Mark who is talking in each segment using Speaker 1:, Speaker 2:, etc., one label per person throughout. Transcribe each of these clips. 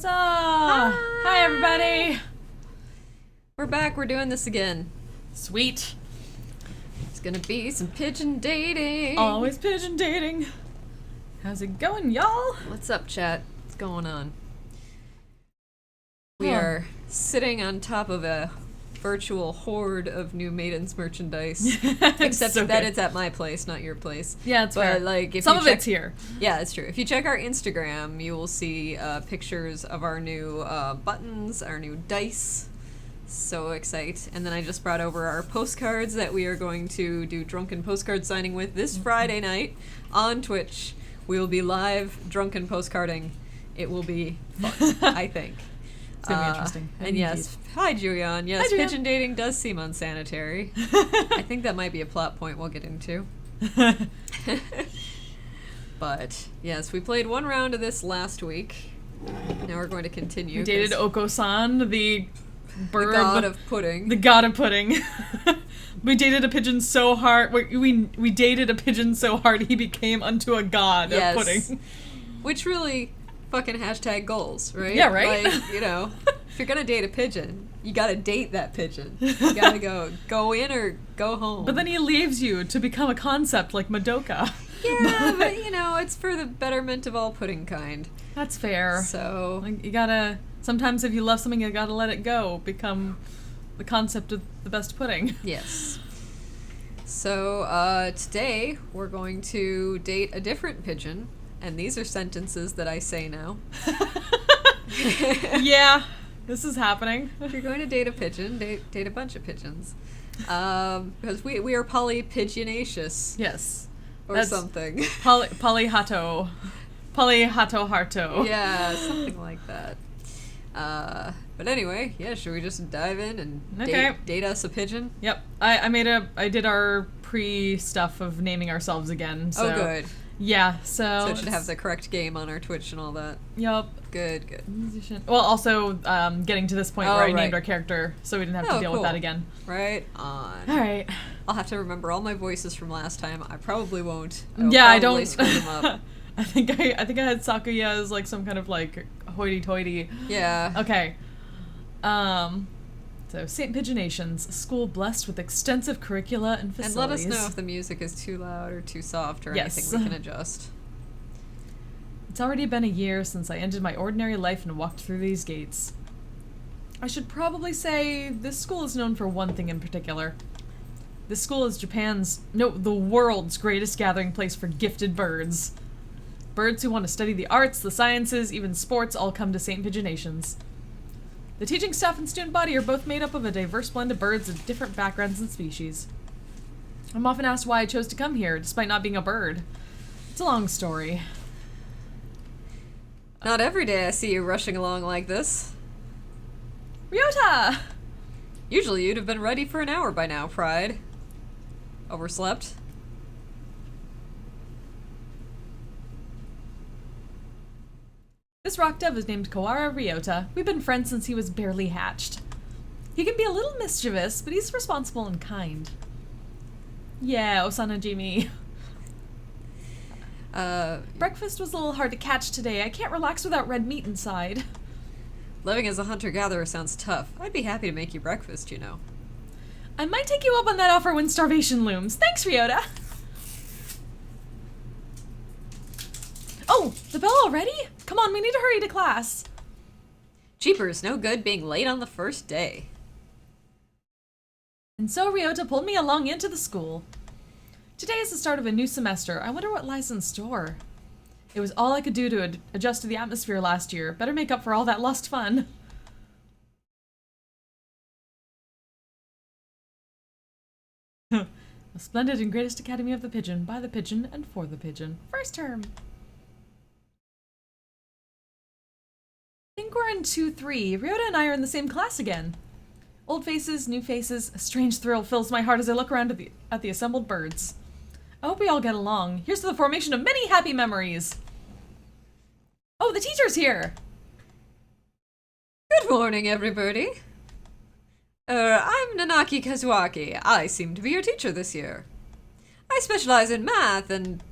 Speaker 1: Huzzah! Hi, everybody!
Speaker 2: We're back. We're doing this again.
Speaker 1: Sweet.
Speaker 2: It's gonna be some pigeon dating.
Speaker 1: Always pigeon dating. How's it going, y'all?
Speaker 2: What's up, chat? What's going on? We are sitting on top of a virtual horde of new Maidens merchandise. Except
Speaker 1: so
Speaker 2: that
Speaker 1: good.
Speaker 2: it's at my place, not your place.
Speaker 1: Yeah, it's fair.
Speaker 2: But like, if
Speaker 1: some
Speaker 2: you
Speaker 1: of
Speaker 2: check,
Speaker 1: it's here.
Speaker 2: Yeah, it's true. If you check our Instagram, you will see pictures of our new buttons, our new dice. So excited. And then I just brought over our postcards that we are going to do drunken postcard signing with this Friday night on Twitch. We will be live drunken postcarding. It will be fun, I think.
Speaker 1: It's going to be interesting.
Speaker 2: And yes, hi Julian. Yes,
Speaker 1: Hi, Julian.
Speaker 2: pigeon dating does seem unsanitary. I think that might be a plot point we'll get into. But yes, we played one round of this last week. Now we're going to continue.
Speaker 1: We dated
Speaker 2: 'cause
Speaker 1: Oko-san, the bird.
Speaker 2: the god of pudding.
Speaker 1: The god of pudding. We dated a pigeon so hard. We dated a pigeon so hard he became unto a god
Speaker 2: Yes.
Speaker 1: of pudding.
Speaker 2: Which really fucking hashtag goals, right?
Speaker 1: Yeah, right?
Speaker 2: Like, you know, if you're gonna date a pigeon, you gotta date that pigeon. You gotta go in or go home.
Speaker 1: But then he leaves you to become a concept like Madoka.
Speaker 2: Yeah, but you know, it's for the betterment of all pudding kind.
Speaker 1: That's fair.
Speaker 2: So
Speaker 1: Like, you gotta, sometimes if you love something, you gotta let it go. Become the concept of the best pudding.
Speaker 2: yes. So today we're going to date a different pigeon, and these are sentences that I say now.
Speaker 1: Yeah, this is happening.
Speaker 2: If you're going to date a pigeon, date a bunch of pigeons. Because we are polypigeonaceous.
Speaker 1: Yes.
Speaker 2: Or
Speaker 1: That's
Speaker 2: something.
Speaker 1: Polyhato. Polyhato harto.
Speaker 2: Yeah, something like that. But anyway, yeah, should we just dive in and
Speaker 1: Okay.
Speaker 2: date us a pigeon?
Speaker 1: Yep. I did our pre-stuff of naming ourselves again. So.
Speaker 2: Oh, good.
Speaker 1: Yeah,
Speaker 2: So it should have the correct game on our Twitch and all that.
Speaker 1: Yup.
Speaker 2: Good.
Speaker 1: Well, also, getting to this point where I
Speaker 2: right.
Speaker 1: named our character, so we didn't have to
Speaker 2: Oh,
Speaker 1: deal with
Speaker 2: cool.
Speaker 1: that again.
Speaker 2: Right on.
Speaker 1: Alright.
Speaker 2: I'll have to remember all my voices from last time. I probably won't.
Speaker 1: Yeah, I
Speaker 2: probably
Speaker 1: don't.
Speaker 2: screw them up.
Speaker 1: I think I had Sakuya as like some kind of like hoity-toity.
Speaker 2: Yeah.
Speaker 1: Okay. So St. Pigeonations, a school blessed with extensive curricula and
Speaker 2: And
Speaker 1: facilities.
Speaker 2: let us know if the music is too loud or too soft or
Speaker 1: Yes.
Speaker 2: anything we can adjust.
Speaker 1: It's already been a year since I ended my ordinary life and walked through these gates. I should probably say this school is known for one thing in particular. This school is the world's greatest gathering place for gifted birds. Birds who want to study the arts, the sciences, even sports all come to St. Pigeonations. The teaching staff and student body are both made up of a diverse blend of birds of different backgrounds and species. I'm often asked why I chose to come here, despite not being a bird. It's a long story.
Speaker 2: Not every day I see you rushing along like this.
Speaker 1: Ryota!
Speaker 2: Usually you'd have been ready for an hour by now, Pride. Overslept?
Speaker 1: This rock dove is named Kawara Ryota. We've been friends since he was barely hatched. He can be a little mischievous, but he's responsible and kind. Yeah, Osanajimi. Breakfast was a little hard to catch today. I can't relax without red meat inside.
Speaker 2: Living as a hunter-gatherer sounds tough. I'd be happy to make you breakfast, you know.
Speaker 1: I might take you up on that offer when starvation looms. Thanks, Ryota. Oh, the bell already? Come on, we need to hurry to class.
Speaker 2: Jeepers, no good being late on the first day.
Speaker 1: And so Ryota pulled me along into the school. Today is the start of a new semester. I wonder what lies in store. It was all I could do to adjust to the atmosphere last year. Better make up for all that lost fun. A splendid and greatest academy of the pigeon, by the pigeon, and for the pigeon. First term. I think we're in 2-3. Ryota and I are in the same class again. Old faces, new faces, a strange thrill fills my heart as I look around at the assembled birds. I hope we all get along. Here's to the formation of many happy memories. Oh, the teacher's here!
Speaker 2: Good morning, everybody. I'm Nanaki Kazuaki. I seem to be your teacher this year. I specialize in math and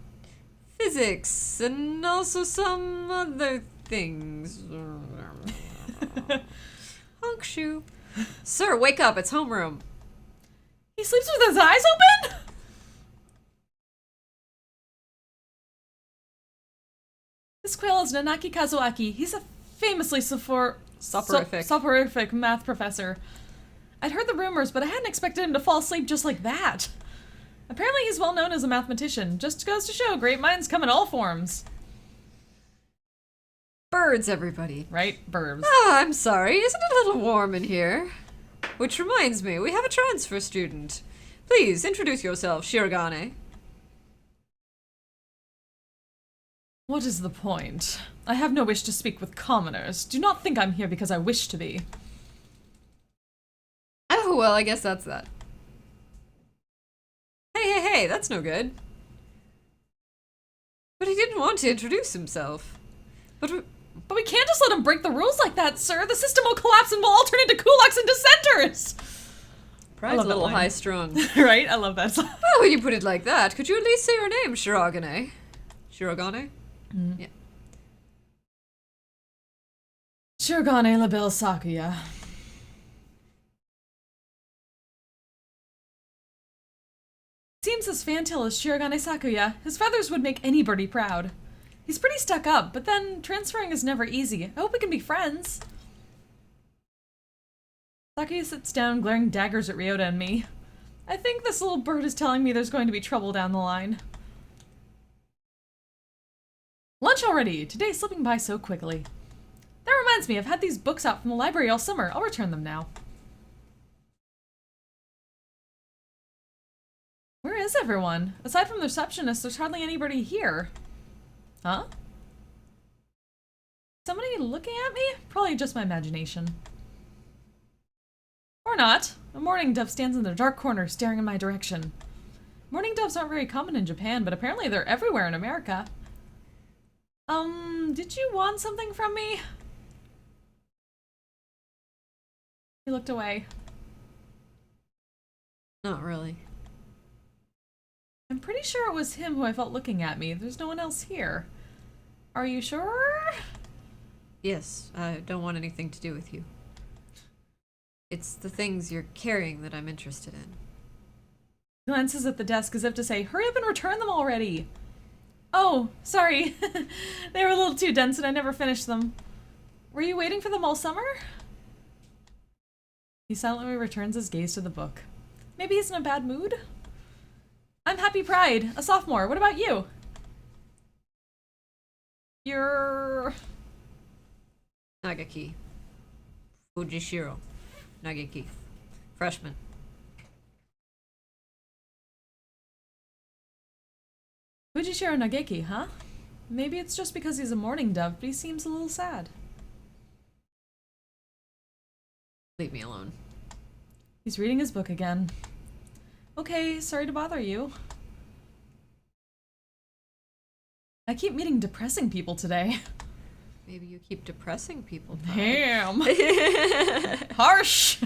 Speaker 2: physics and also some other things. Honk shoe. Sir, wake up. It's homeroom.
Speaker 1: He sleeps with his eyes open? This quail is Nanaki Kazuaki. He's a famously soporific math professor. I'd heard the rumors, but I hadn't expected him to fall asleep just like that. Apparently he's well known as a mathematician. Just goes to show, great minds come in all forms.
Speaker 2: Birds, everybody.
Speaker 1: Right? Burbs.
Speaker 2: Oh, I'm sorry. Isn't it a little warm in here? Which reminds me, we have a transfer student. Please, introduce yourself, Shirogane.
Speaker 1: What is the point? I have no wish to speak with commoners. Do not think I'm here because I wish to be.
Speaker 2: Oh, well, I guess that's that. Hey, that's no good. But he didn't want to introduce himself. But
Speaker 1: we can't just let him break the rules like that, sir. The system will collapse and we'll all turn into kulaks and dissenters.
Speaker 2: Pride's a little high-strung.
Speaker 1: Right? I love that song.
Speaker 2: Oh, when you put it like that, could you at least say your name, Shirogane? Shirogane?
Speaker 1: Mm.
Speaker 2: Yeah.
Speaker 1: Shirogane Labelle Sakuya. Seems as fantail as Shirogane Sakuya, his feathers would make anybody proud. He's pretty stuck up, but then transferring is never easy. I hope we can be friends. Sakuya sits down, glaring daggers at Ryota and me. I think this little bird is telling me there's going to be trouble down the line. Lunch already! Today's slipping by so quickly. That reminds me, I've had these books out from the library all summer. I'll return them now. Where is everyone? Aside from the receptionist, there's hardly anybody here. Huh? Somebody looking at me? Probably just my imagination. Or not. A mourning dove stands in the dark corner, staring in my direction. Mourning doves aren't very common in Japan, but apparently they're everywhere in America. Did you want something from me? He looked away.
Speaker 2: Not really.
Speaker 1: I'm pretty sure it was him who I felt looking at me. There's no one else here. Are you sure?
Speaker 2: Yes, I don't want anything to do with you. It's the things you're carrying that I'm interested in.
Speaker 1: He glances at the desk as if to say, hurry up and return them already. Oh, sorry. They were a little too dense and I never finished them. Were you waiting for them all summer? He silently returns his gaze to the book. Maybe he's in a bad mood? I'm Happy Pride, a sophomore. What about you? You're...
Speaker 2: Nagaki. Fujishiro. Nagaki. Freshman.
Speaker 1: Fujishiro Nageki, huh? Maybe it's just because he's a mourning dove, but he seems a little sad.
Speaker 2: Leave me alone.
Speaker 1: He's reading his book again. Okay, sorry to bother you. I keep meeting depressing people today.
Speaker 2: Maybe you keep depressing people.
Speaker 1: Damn. Harsh.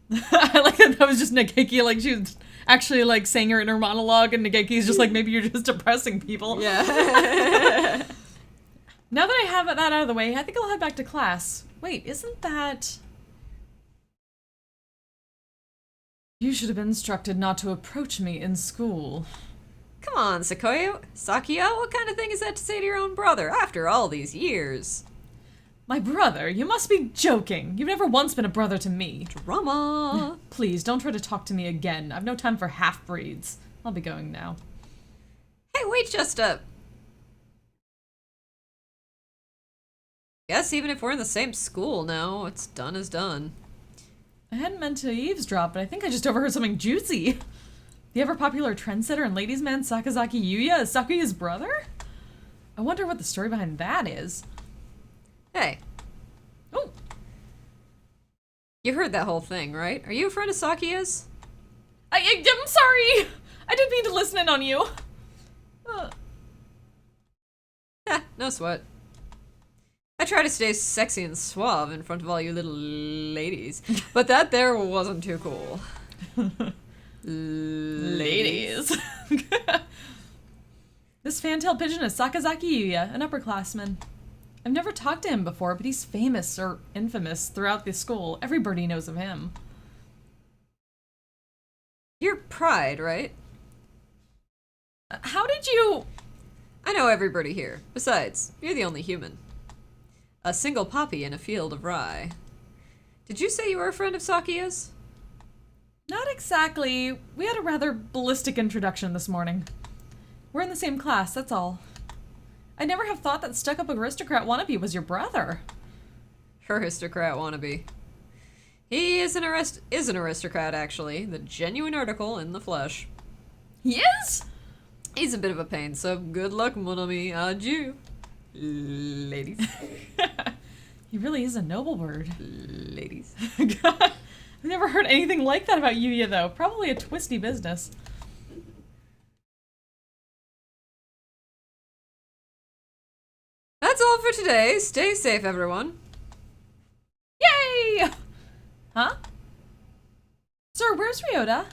Speaker 1: I like that was just Nageki, like she was actually like saying her inner monologue and Nageki's just like, maybe you're just depressing people.
Speaker 2: Yeah.
Speaker 1: Now that I have that out of the way, I think I'll head back to class. Wait, isn't that... You should have been instructed not to approach me in school.
Speaker 2: Come on, Sakuya, what kind of thing is that to say to your own brother after all these years?
Speaker 1: My brother? You must be joking. You've never once been a brother to me.
Speaker 2: Drama.
Speaker 1: Please, don't try to talk to me again. I've no time for half-breeds. I'll be going now.
Speaker 2: Hey, wait just a... Guess even if we're in the same school now, what's done is done.
Speaker 1: I hadn't meant to eavesdrop, but I think I just overheard something juicy. The ever-popular trendsetter and ladies' man Sakazaki Yuya is Sakuya's brother? I wonder what the story behind that is.
Speaker 2: Hey.
Speaker 1: Oh.
Speaker 2: You heard that whole thing, right? Are you a friend of Sakuya's?
Speaker 1: I'm sorry! I didn't mean to listen in on you.
Speaker 2: No sweat. I try to stay sexy and suave in front of all you little ladies, but that there wasn't too cool.
Speaker 1: Ladies. This fantail pigeon is Sakazaki Yuya, an upperclassman. I've never talked to him before, but he's famous or infamous throughout the school. Everybody knows of him.
Speaker 2: You're Pride, right?
Speaker 1: How did you...
Speaker 2: I know everybody here. Besides, you're the only human. A single poppy in a field of rye. Did you say you were a friend of Sakia's?
Speaker 1: Not exactly. We had a rather ballistic introduction this morning. We're in the same class, that's all. I never have thought that stuck-up aristocrat wannabe was your brother.
Speaker 2: Aristocrat wannabe. He is an aristocrat, actually. The genuine article in the flesh.
Speaker 1: He is?
Speaker 2: He's a bit of a pain, so good luck, mon ami. Adieu. Ladies.
Speaker 1: He really is a noble bird.
Speaker 2: Ladies.
Speaker 1: God, I've never heard anything like that about Yuya, though. Probably a twisty business.
Speaker 2: That's all for today. Stay safe, everyone.
Speaker 1: Yay! Huh? Sir, where's Ryota?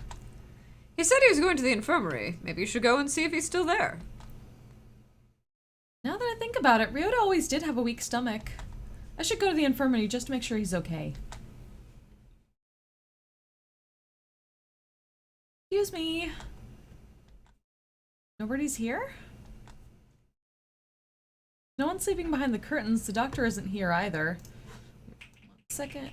Speaker 2: He said he was going to the infirmary. Maybe you should go and see if he's still there.
Speaker 1: Now that I think about it, Ryota always did have a weak stomach. I should go to the infirmary just to make sure he's okay. Excuse me. Nobody's here? No one's sleeping behind the curtains. The doctor isn't here either. 1 second.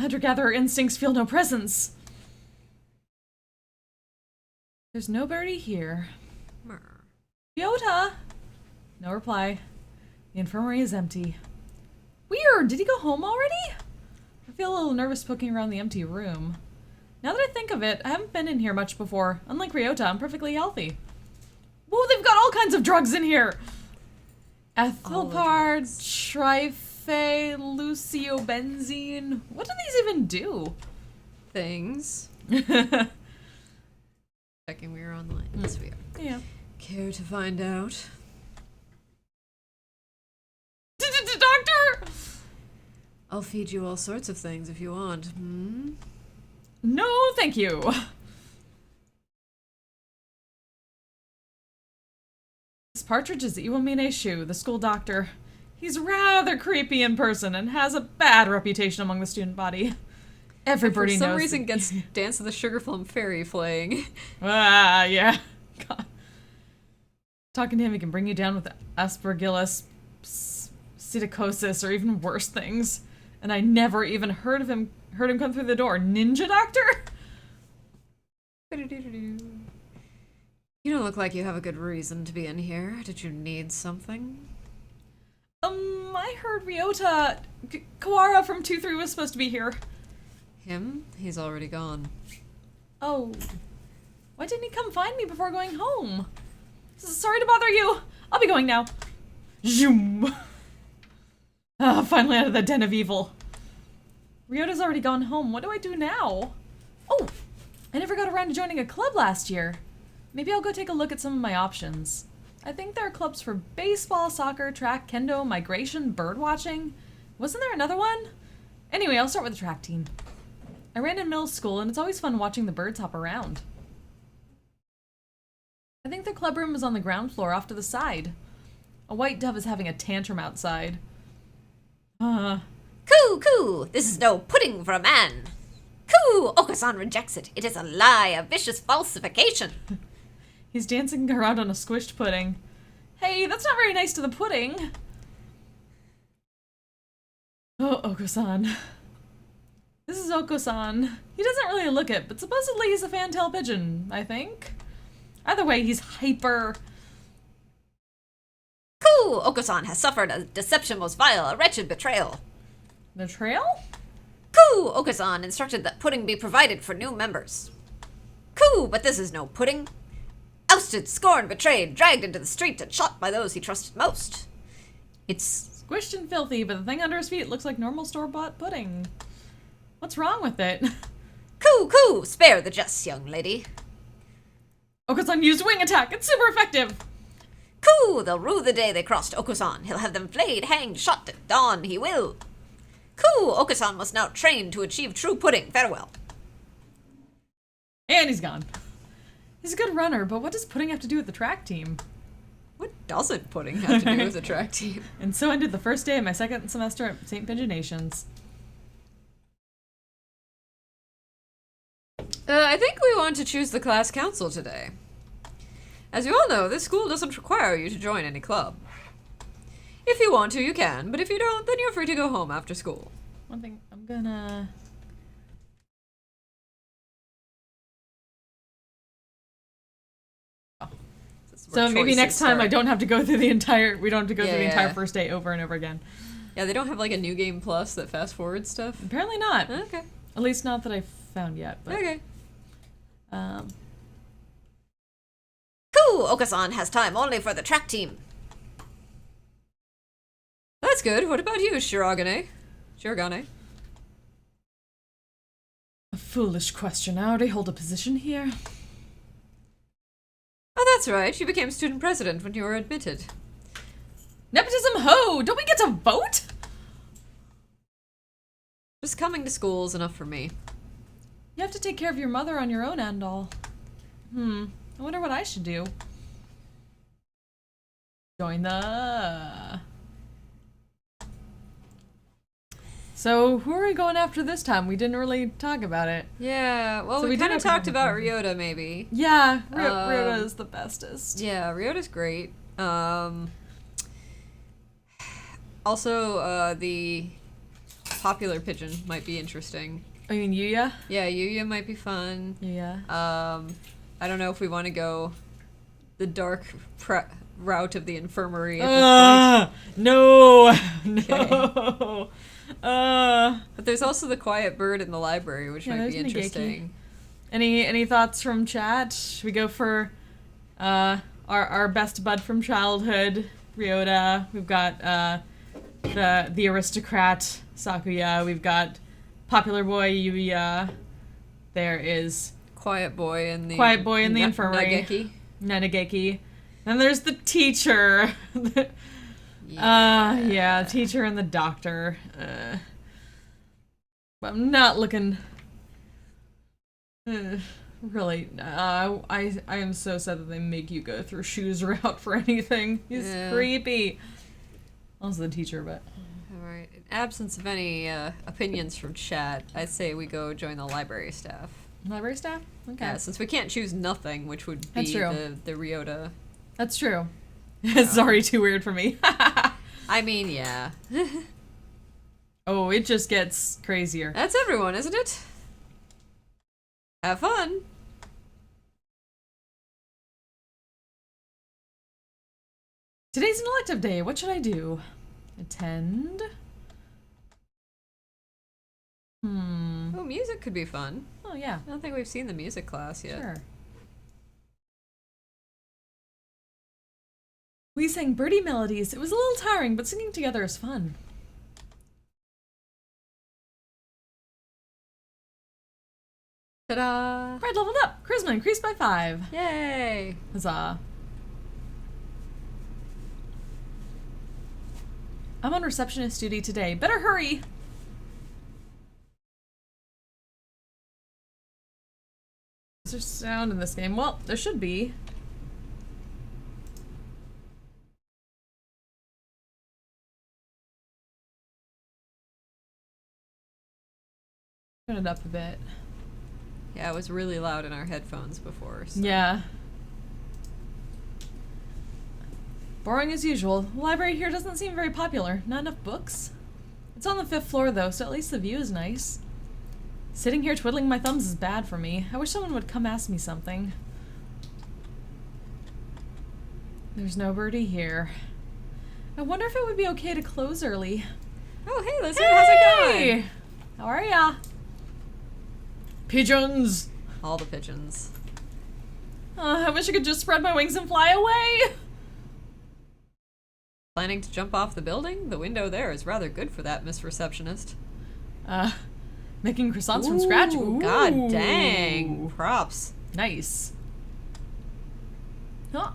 Speaker 1: Hunter-gatherer instincts feel no presence. There's nobody here. Ryota! No reply. The infirmary is empty. Weird! Did he go home already? I feel a little nervous poking around the empty room. Now that I think of it, I haven't been in here much before. Unlike Ryota, I'm perfectly healthy. Whoa, they've got all kinds of drugs in here! Ethylpard, trifluciobenzene. What do these even do?
Speaker 2: Things. Checking we are online. Yes, we are.
Speaker 1: Yeah.
Speaker 2: Care to find out?
Speaker 1: Doctor!
Speaker 2: I'll feed you all sorts of things if you want. Hmm?
Speaker 1: No, thank you. This Partridge is Iwamine Shu, the school doctor. He's rather creepy in person and has a bad reputation among the student body. Everybody knows.
Speaker 2: For some reason gets Dance of the Sugarplum Fairy playing.
Speaker 1: Ah, yeah. God. Talking to him, he can bring you down with aspergillus, psittacosis, or even worse things. And I never even heard him come through the door. Ninja doctor?
Speaker 2: You don't look like you have a good reason to be in here. Did you need something?
Speaker 1: I heard Ryota Kawara from 2-3 was supposed to be here.
Speaker 2: Him? He's already gone.
Speaker 1: Oh. Why didn't he come find me before going home? Sorry to bother you. I'll be going now. Zoom. Ah, finally out of the den of evil. Ryota's already gone home. What do I do now? Oh, I never got around to joining a club last year. Maybe I'll go take a look at some of my options. I think there are clubs for baseball, soccer, track, kendo, migration, bird watching. Wasn't there another one? Anyway, I'll start with the track team. I ran in middle school, and it's always fun watching the birds hop around. I think the club room is on the ground floor off to the side. A white dove is having a tantrum outside.
Speaker 3: Coo, coo! This is no pudding for a man. Coo! Okasan rejects it. It is a lie, a vicious falsification.
Speaker 1: He's dancing around on a squished pudding. Hey, that's not very nice to the pudding. Oh, Oko-san. This is Oko-san. He doesn't really look it, but supposedly he's a fantail pigeon, I think. Either way, he's hyper.
Speaker 3: Coo! Okasan has suffered a deception most vile, a wretched betrayal.
Speaker 1: Betrayal?
Speaker 3: Coo! Okasan instructed that pudding be provided for new members. Coo! But this is no pudding. Ousted, scorned, betrayed, dragged into the street and shot by those he trusted most. It's
Speaker 1: Squished and filthy, but the thing under his feet looks like normal store-bought pudding. What's wrong with it?
Speaker 3: Coo! Coo! Spare the jest, young lady.
Speaker 1: Oko-san used wing attack. It's super effective.
Speaker 3: Coo! They'll rue the day they crossed Okusan. He'll have them flayed, hanged, shot at dawn. He will. Coo! Okusan must now train to achieve true pudding. Farewell.
Speaker 1: And he's gone. He's a good runner, but what does pudding have to do with the track team?
Speaker 2: doesn't pudding have to do with the track team?
Speaker 1: And so ended the first day of my second semester at St. Paginations.
Speaker 2: I think we want to choose the class council today. As you all know, this school doesn't require you to join any club. If you want to, you can, but if you don't, then you're free to go home after school.
Speaker 1: One thing, I'm gonna... So maybe next time I don't have to go through the entire, we don't have to go through the entire first day over and over again.
Speaker 2: Yeah, they don't have like a new game plus that fast forwards stuff?
Speaker 1: Apparently not.
Speaker 2: Okay.
Speaker 1: At least not that I've found yet. But,
Speaker 2: Okay.
Speaker 3: Cool, Okasan has time only for the track team.
Speaker 2: That's good. What about you, Shirogane? Shirogane?
Speaker 1: A foolish question. I already hold a position here.
Speaker 2: Oh, that's right. You became student president when you were admitted.
Speaker 1: Nepotism ho! Don't we get to vote?
Speaker 2: Just coming to school is enough for me.
Speaker 1: You have to take care of your mother on your own and all. I wonder what I should do. Join the... So, who are we going after this time? We didn't really talk about it.
Speaker 2: Yeah, well,
Speaker 1: So
Speaker 2: we
Speaker 1: we
Speaker 2: kind of
Speaker 1: did have
Speaker 2: talked
Speaker 1: to
Speaker 2: about
Speaker 1: have
Speaker 2: Ryota, maybe.
Speaker 1: Yeah, Ryota is the bestest.
Speaker 2: Yeah, Ryota's great. Also, the popular pigeon might be interesting.
Speaker 1: I mean, Yuya?
Speaker 2: Yeah, Yuya might be fun.
Speaker 1: Yeah.
Speaker 2: I don't know if we want to go the dark route of the infirmary at this
Speaker 1: No! No!
Speaker 2: point. But there's also the quiet bird in the library, which
Speaker 1: Yeah,
Speaker 2: might be
Speaker 1: there's Nageki.
Speaker 2: interesting.
Speaker 1: Any thoughts from chat? Should we go for our best bud from childhood, Ryota? We've got the aristocrat, Sakuya. We've got popular boy, Yuya. There is
Speaker 2: Quiet boy in the
Speaker 1: infirmary.
Speaker 2: Nageki.
Speaker 1: Nageki. Then there's the teacher. Yeah, teacher and the doctor. I'm not looking. Really, I am so sad that they make you go through shoes route for anything. He's creepy. Also the teacher, but.
Speaker 2: Alright. In absence of any opinions from chat, I'd say we go join the library staff.
Speaker 1: Library staff? Okay.
Speaker 2: Yeah, since we can't choose nothing, which would be
Speaker 1: That's true.
Speaker 2: the Ryota.
Speaker 1: That's true. It's already too weird for me.
Speaker 2: I mean, yeah.
Speaker 1: Oh, it just gets crazier.
Speaker 2: That's everyone, isn't it? Have fun.
Speaker 1: Today's an elective day. What should I do? Attend?
Speaker 2: Oh, music could be fun.
Speaker 1: Oh, yeah.
Speaker 2: I don't think we've seen the music class yet.
Speaker 1: Sure. We sang birdie melodies. It was a little tiring, but singing together is fun.
Speaker 2: Ta-da!
Speaker 1: Pride leveled up. Charisma increased by 5.
Speaker 2: Yay!
Speaker 1: Huzzah. I'm on receptionist duty today. Better hurry. Is there sound in this game? Well, there should be. Turn it up a bit.
Speaker 2: Yeah, it was really loud in our headphones before. So.
Speaker 1: Yeah. Boring as usual. The library here doesn't seem very popular. Not enough books. It's on the 5th floor though, so at least the view is nice. Sitting here twiddling my thumbs is bad for me. I wish someone would come ask me something. There's no birdie here. I wonder if it would be okay to close early.
Speaker 2: Oh, hey, Lizard, how's it going?
Speaker 1: How are ya? Pigeons!
Speaker 2: All the pigeons.
Speaker 1: I wish I could just spread my wings and fly away!
Speaker 2: Planning to jump off the building? The window there is rather good for that, Miss Receptionist.
Speaker 1: Making croissants from scratch?
Speaker 2: Ooh,
Speaker 1: Ooh.
Speaker 2: God dang. Props.
Speaker 1: Nice. Huh.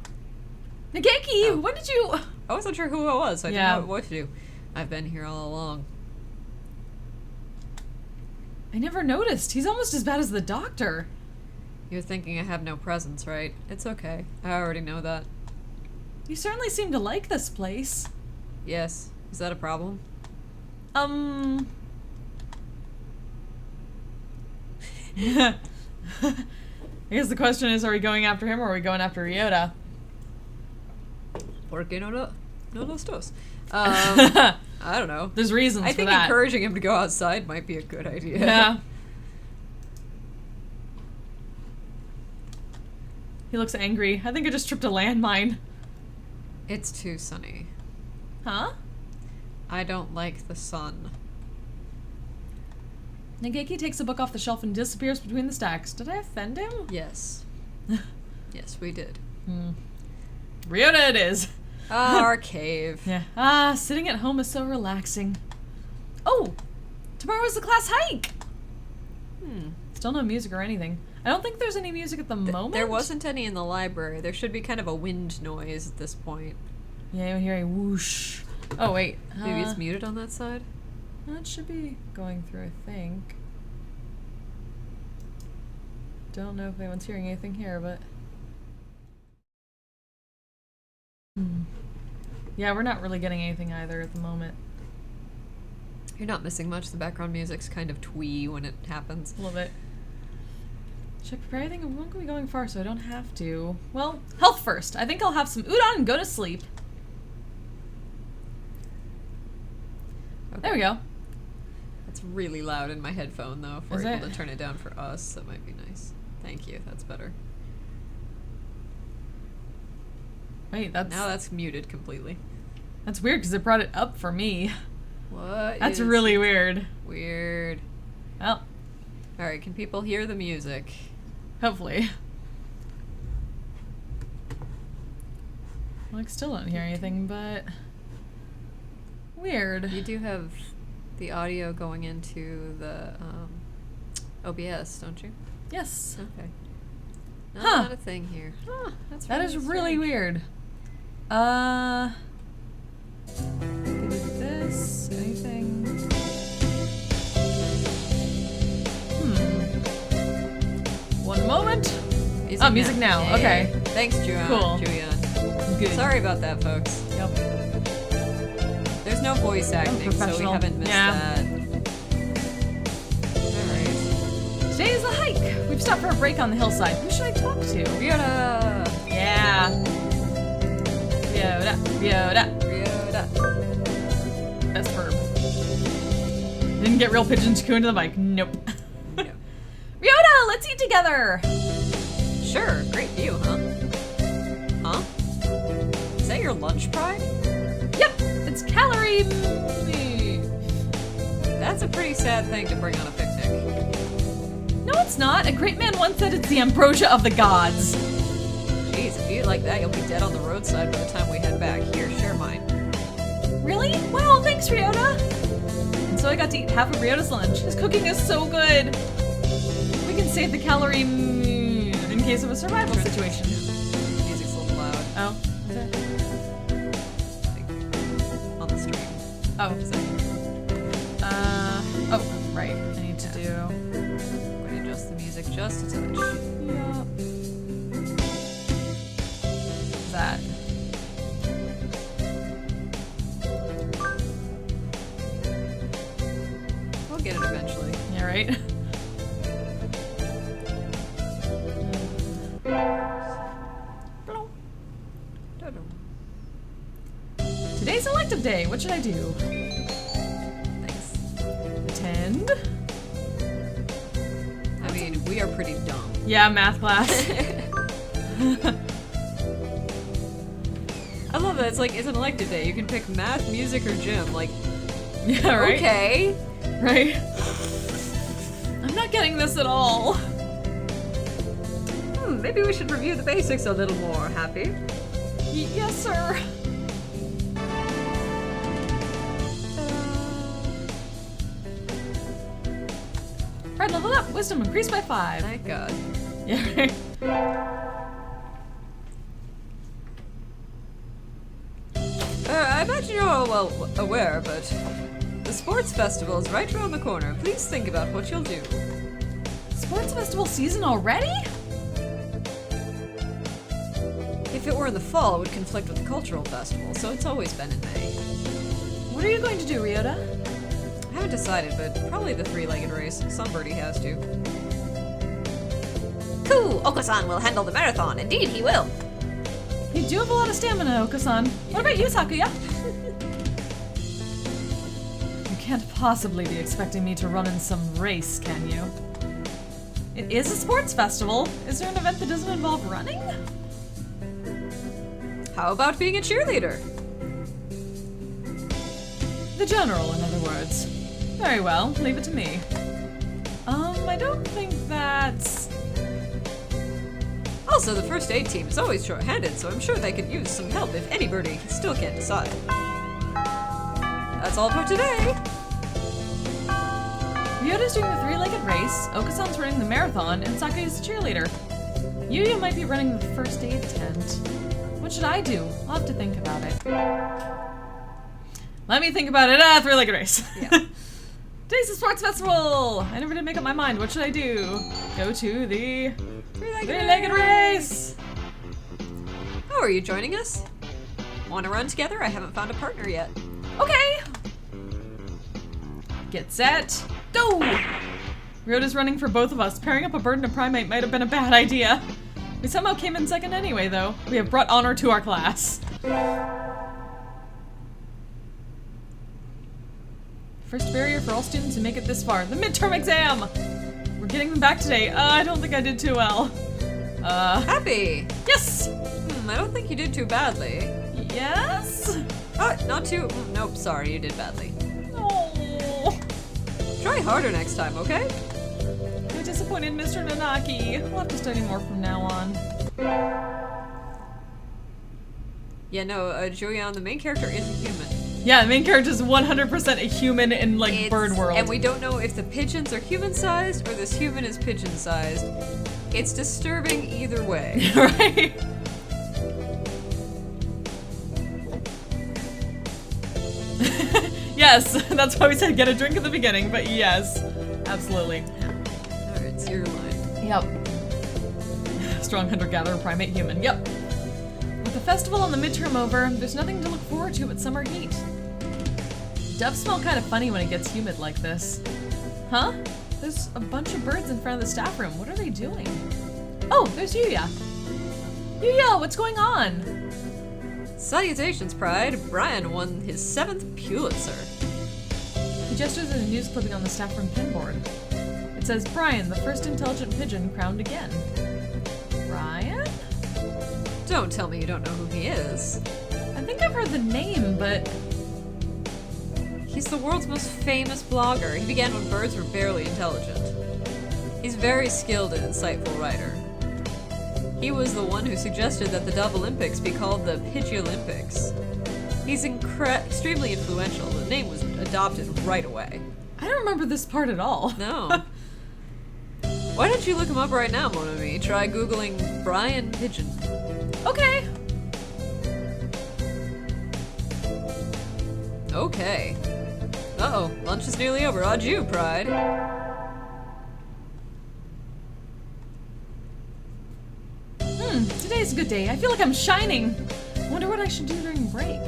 Speaker 1: Nageki,
Speaker 2: Oh.
Speaker 1: when did you...
Speaker 2: I wasn't sure who it was, so I
Speaker 1: Yeah.
Speaker 2: didn't know what to do. I've been here all along.
Speaker 1: I never noticed. He's almost as bad as the doctor.
Speaker 2: You're thinking I have no presence, right? It's okay. I already know that.
Speaker 1: You certainly seem to like this place.
Speaker 2: Yes. Is that a problem?
Speaker 1: I guess the question is, are we going after him or are we going after Ryota?
Speaker 2: Porque no los dos. I don't know.
Speaker 1: There's reasons
Speaker 2: I
Speaker 1: for
Speaker 2: think
Speaker 1: that.
Speaker 2: encouraging him to go outside might be a good idea.
Speaker 1: Yeah. He looks angry. I think I just tripped a landmine.
Speaker 2: It's too sunny.
Speaker 1: Huh?
Speaker 2: I don't like the sun.
Speaker 1: Nageki takes a book off the shelf and disappears between the stacks. Did I offend him?
Speaker 2: Yes. Yes, we did.
Speaker 1: Ryota it is.
Speaker 2: Our cave.
Speaker 1: Yeah. Sitting at home is so relaxing. Oh! Tomorrow's the class hike! Still no music or anything. I don't think there's any music at the moment.
Speaker 2: There wasn't any in the library. There should be kind of a wind noise at this point.
Speaker 1: Yeah, you hear a whoosh. Oh, wait.
Speaker 2: Maybe it's muted on that side?
Speaker 1: That should be going through, I think. Don't know if anyone's hearing anything here, but... Yeah, we're not really getting anything either at the moment.
Speaker 2: You're not missing much. The background music's kind of twee when it happens.
Speaker 1: A little bit. Should I prepare anything? We won't be going far, so I don't have to. Well, health first. I think I'll have some udon and go to sleep.
Speaker 2: Okay.
Speaker 1: There we go.
Speaker 2: It's really loud in my headphone, though. If we're
Speaker 1: Is
Speaker 2: able
Speaker 1: it?
Speaker 2: to turn it down for us, that might be nice. Thank you. That's better.
Speaker 1: Wait,
Speaker 2: Now that's muted completely.
Speaker 1: that's weird because it brought it up for me.
Speaker 2: What?
Speaker 1: That's
Speaker 2: is
Speaker 1: really weird.
Speaker 2: weird.
Speaker 1: Well,
Speaker 2: Alright, can people hear the music?
Speaker 1: hopefully. Well, I still don't hear anything, but weird.
Speaker 2: You do have the audio going into the OBS, don't you?
Speaker 1: Yes.
Speaker 2: Okay.
Speaker 1: Huh.
Speaker 2: Not a thing here. Huh, that's
Speaker 1: That is really
Speaker 2: strange.
Speaker 1: weird. This, anything? One moment. Music now.
Speaker 2: Yay.
Speaker 1: Okay.
Speaker 2: Thanks, Julian.
Speaker 1: Cool.
Speaker 2: Julian.
Speaker 1: Good.
Speaker 2: Sorry about that, folks.
Speaker 1: Yep.
Speaker 2: There's no voice acting, so we
Speaker 1: professional.
Speaker 2: haven't missed
Speaker 1: Yeah.
Speaker 2: that. Alright.
Speaker 1: Today is a hike. We've stopped for a break on the hillside. Who should I talk to?
Speaker 2: Ryota!
Speaker 1: Yeah. Ryota. Ryota.
Speaker 2: Ryota.
Speaker 1: Best verb. Didn't get real pigeon Chiku into the mic. Nope.
Speaker 2: No.
Speaker 1: Ryota, let's eat together.
Speaker 2: Sure, great view, huh? Huh? Is that your lunch pride?
Speaker 1: Yep, it's calorie.
Speaker 2: That's a pretty sad thing to bring on a picnic.
Speaker 1: No, it's not. A great man once said it's the ambrosia of the gods.
Speaker 2: Jeez, if you eat like that, you'll be dead on the roadside by the time we head back. Here, share mine.
Speaker 1: Really? Wow, thanks, Ryota. And so I got to eat half of Ryota's lunch. His cooking is so good. We can save the calorie in case of a survival situation.
Speaker 2: Music's a little loud.
Speaker 1: Oh. Is it?
Speaker 2: I think. On the stream.
Speaker 1: Oh.
Speaker 2: Is that-
Speaker 1: Oh, right. I need to do.
Speaker 2: I'm going to adjust the music just a touch.
Speaker 1: Yeah. That.
Speaker 2: We'll get it eventually.
Speaker 1: Yeah, right? Today's elective day. What should I do?
Speaker 2: Thanks.
Speaker 1: Attend?
Speaker 2: I mean, we are pretty dumb.
Speaker 1: Yeah, math class.
Speaker 2: I love that. It's like, it's an elective day. You can pick math, music, or gym. Like,
Speaker 1: Yeah, right?
Speaker 2: okay.
Speaker 1: Right? I'm not getting this at all.
Speaker 2: Maybe we should review the basics a little more. Happy?
Speaker 1: Yes, sir. Pride leveled up. Wisdom increased by 5.
Speaker 2: Thank God.
Speaker 1: Yeah, right?
Speaker 2: I imagine you're all well aware, but the sports festival is right around the corner. Please think about what you'll do.
Speaker 1: Sports festival season already?
Speaker 2: If If it were in the fall, it would conflict with the cultural festival, so it's always been in May.
Speaker 1: What are you going to do, Ryota?
Speaker 2: I haven't decided, but probably the three-legged race. Somebody has to.
Speaker 3: Cool! Okasan will handle the marathon. Indeed, he will.
Speaker 1: You do have a lot of stamina, Okasan. What about you, Sakuya? You can't possibly be expecting me to run in some race, can you? It is a sports festival. Is there an event that doesn't involve running?
Speaker 2: How about being a cheerleader?
Speaker 1: The general, in other words. Very well, leave it to me. I don't think that's...
Speaker 2: Also, the first aid team is always short-handed, so I'm sure they could use some help if anybody still can't decide. That's all for today!
Speaker 1: Ryota's doing the three-legged race, Okasan's running the marathon, and Sakuya's the cheerleader. Yuya might be running the first aid tent. What should I do? I'll have to think about it. Let me think about it. Three-legged race.
Speaker 2: Yeah.
Speaker 1: Today's the sports festival! I never did make up my mind. What should I do? Go to the three-legged race!
Speaker 2: Oh, are you joining us? Want to run together? I haven't found a partner yet.
Speaker 1: Okay! Get set, go! Ryota's running for both of us. Pairing up a bird and a primate might have been a bad idea. We somehow came in second anyway, though. We have brought honor to our class. First barrier for all students who make it this far. The midterm exam! We're getting them back today. I don't think I did too well.
Speaker 2: Happy!
Speaker 1: Yes!
Speaker 2: I don't think you did too badly.
Speaker 1: Yes?
Speaker 2: Oh, not too... Nope, sorry, you did badly.
Speaker 1: Oh.
Speaker 2: Try harder next time, okay?
Speaker 1: I'm disappointed, Mr. Nanaki. We'll have to study more from now on.
Speaker 2: Yeah, no, Julian, the main character isn't human.
Speaker 1: Yeah, the main character is 100% a human in, like, bird world.
Speaker 2: And we don't know if the pigeons are human-sized or this human is pigeon-sized. It's disturbing either way.
Speaker 1: Right? Yes, that's why we said get a drink at the beginning, but yes, absolutely.
Speaker 2: Alright, it's your line.
Speaker 1: Yep. Strong hunter-gatherer, primate, human. Yep. With the festival and the midterm over, there's nothing to look forward to but summer heat. Doves smell kind of funny when it gets humid like this. Huh? There's a bunch of birds in front of the staff room. What are they doing? Oh, there's Yuya. Yuya, what's going on?
Speaker 2: Salutations, Pride. Brian won his 7th Pulitzer.
Speaker 1: He gestures at a news clipping on the staff room pinboard. It says, Brian, the first intelligent pigeon crowned again. Brian?
Speaker 2: Don't tell me you don't know who he is.
Speaker 1: I think I've heard the name, but...
Speaker 2: He's the world's most famous blogger. He began when birds were barely intelligent. He's very skilled and insightful writer. He was the one who suggested that the Dove Olympics be called the Pidgey Olympics. He's extremely influential. The name was adopted right away.
Speaker 1: I don't remember this part at all.
Speaker 2: No. Why don't you look him up right now, mon ami? Try Googling Brian Pigeon.
Speaker 1: Okay.
Speaker 2: Okay. Uh-oh, lunch is nearly over. Adieu, Pride.
Speaker 1: Today's a good day. I feel like I'm shining. I wonder what I should do during break.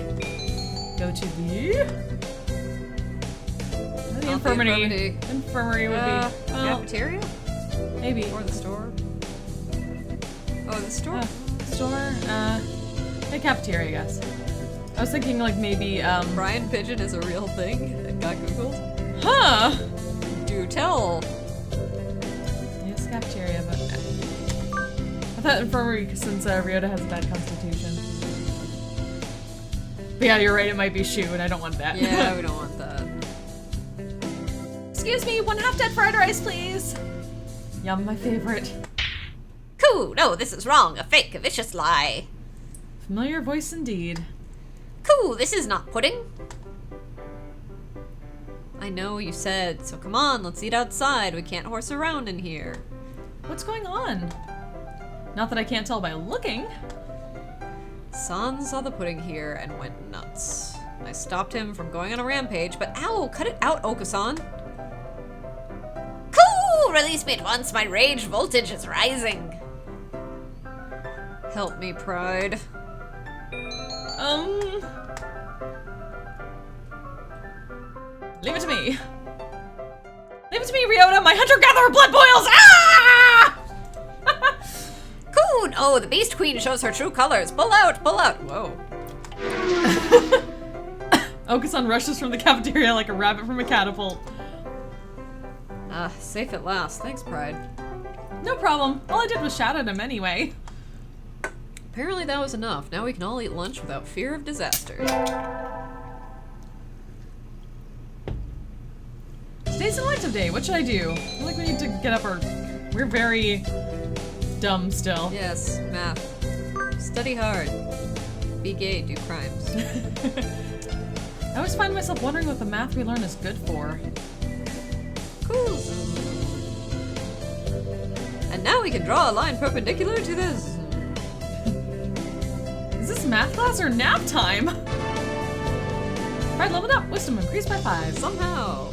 Speaker 1: Go to the infirmary. Infirmary would be... well,
Speaker 2: Cafeteria?
Speaker 1: maybe.
Speaker 2: Or the store? Oh, the store?
Speaker 1: Store? The cafeteria, I guess. I was thinking like maybe,
Speaker 2: Brian Pigeon is a real thing. It got Googled.
Speaker 1: Huh!
Speaker 2: Do tell.
Speaker 1: Yes, cafeteria, but... I thought infirmary since Ryota has a bad constitution. But yeah, you're right, it might be shoe, and I don't want that.
Speaker 2: Yeah, we don't want that.
Speaker 1: Excuse me, 1 half-dead fried rice, please! Yum, my favorite.
Speaker 3: Coo! No, this is wrong. A fake, a vicious lie.
Speaker 1: Familiar voice indeed.
Speaker 3: Coo! This is not pudding.
Speaker 2: I know you said, so come on, let's eat outside. We can't horse around in here.
Speaker 1: What's going on? Not that I can't tell by looking.
Speaker 2: San saw the pudding here and went nuts. I stopped him from going on a rampage, but ow, cut it out, Okasan.
Speaker 3: Coo! Release me at once. My rage voltage is rising.
Speaker 2: Help me, Pride.
Speaker 1: Leave it to me. Leave it to me, Ryota! My hunter-gatherer blood boils! Ah!
Speaker 3: Coon! Oh, the Beast Queen shows her true colors. Pull out, pull out.
Speaker 2: Whoa.
Speaker 1: Okusan rushes from the cafeteria like a rabbit from a catapult.
Speaker 2: Safe at last. Thanks, Pride.
Speaker 1: No problem. All I did was shout at him anyway.
Speaker 2: Apparently that was enough. Now we can all eat lunch without fear of disaster.
Speaker 1: Today's an elective day. What should I do? I feel like we need to get up our... We're very dumb still.
Speaker 2: Yes, math. Study hard. Be gay, do crimes.
Speaker 1: I always find myself wondering what the math we learn is good for.
Speaker 2: Cool. And now we can draw a line perpendicular to this.
Speaker 1: Is this math class or nap time? Alright, leveled up. Wisdom increased by 5.
Speaker 2: Somehow.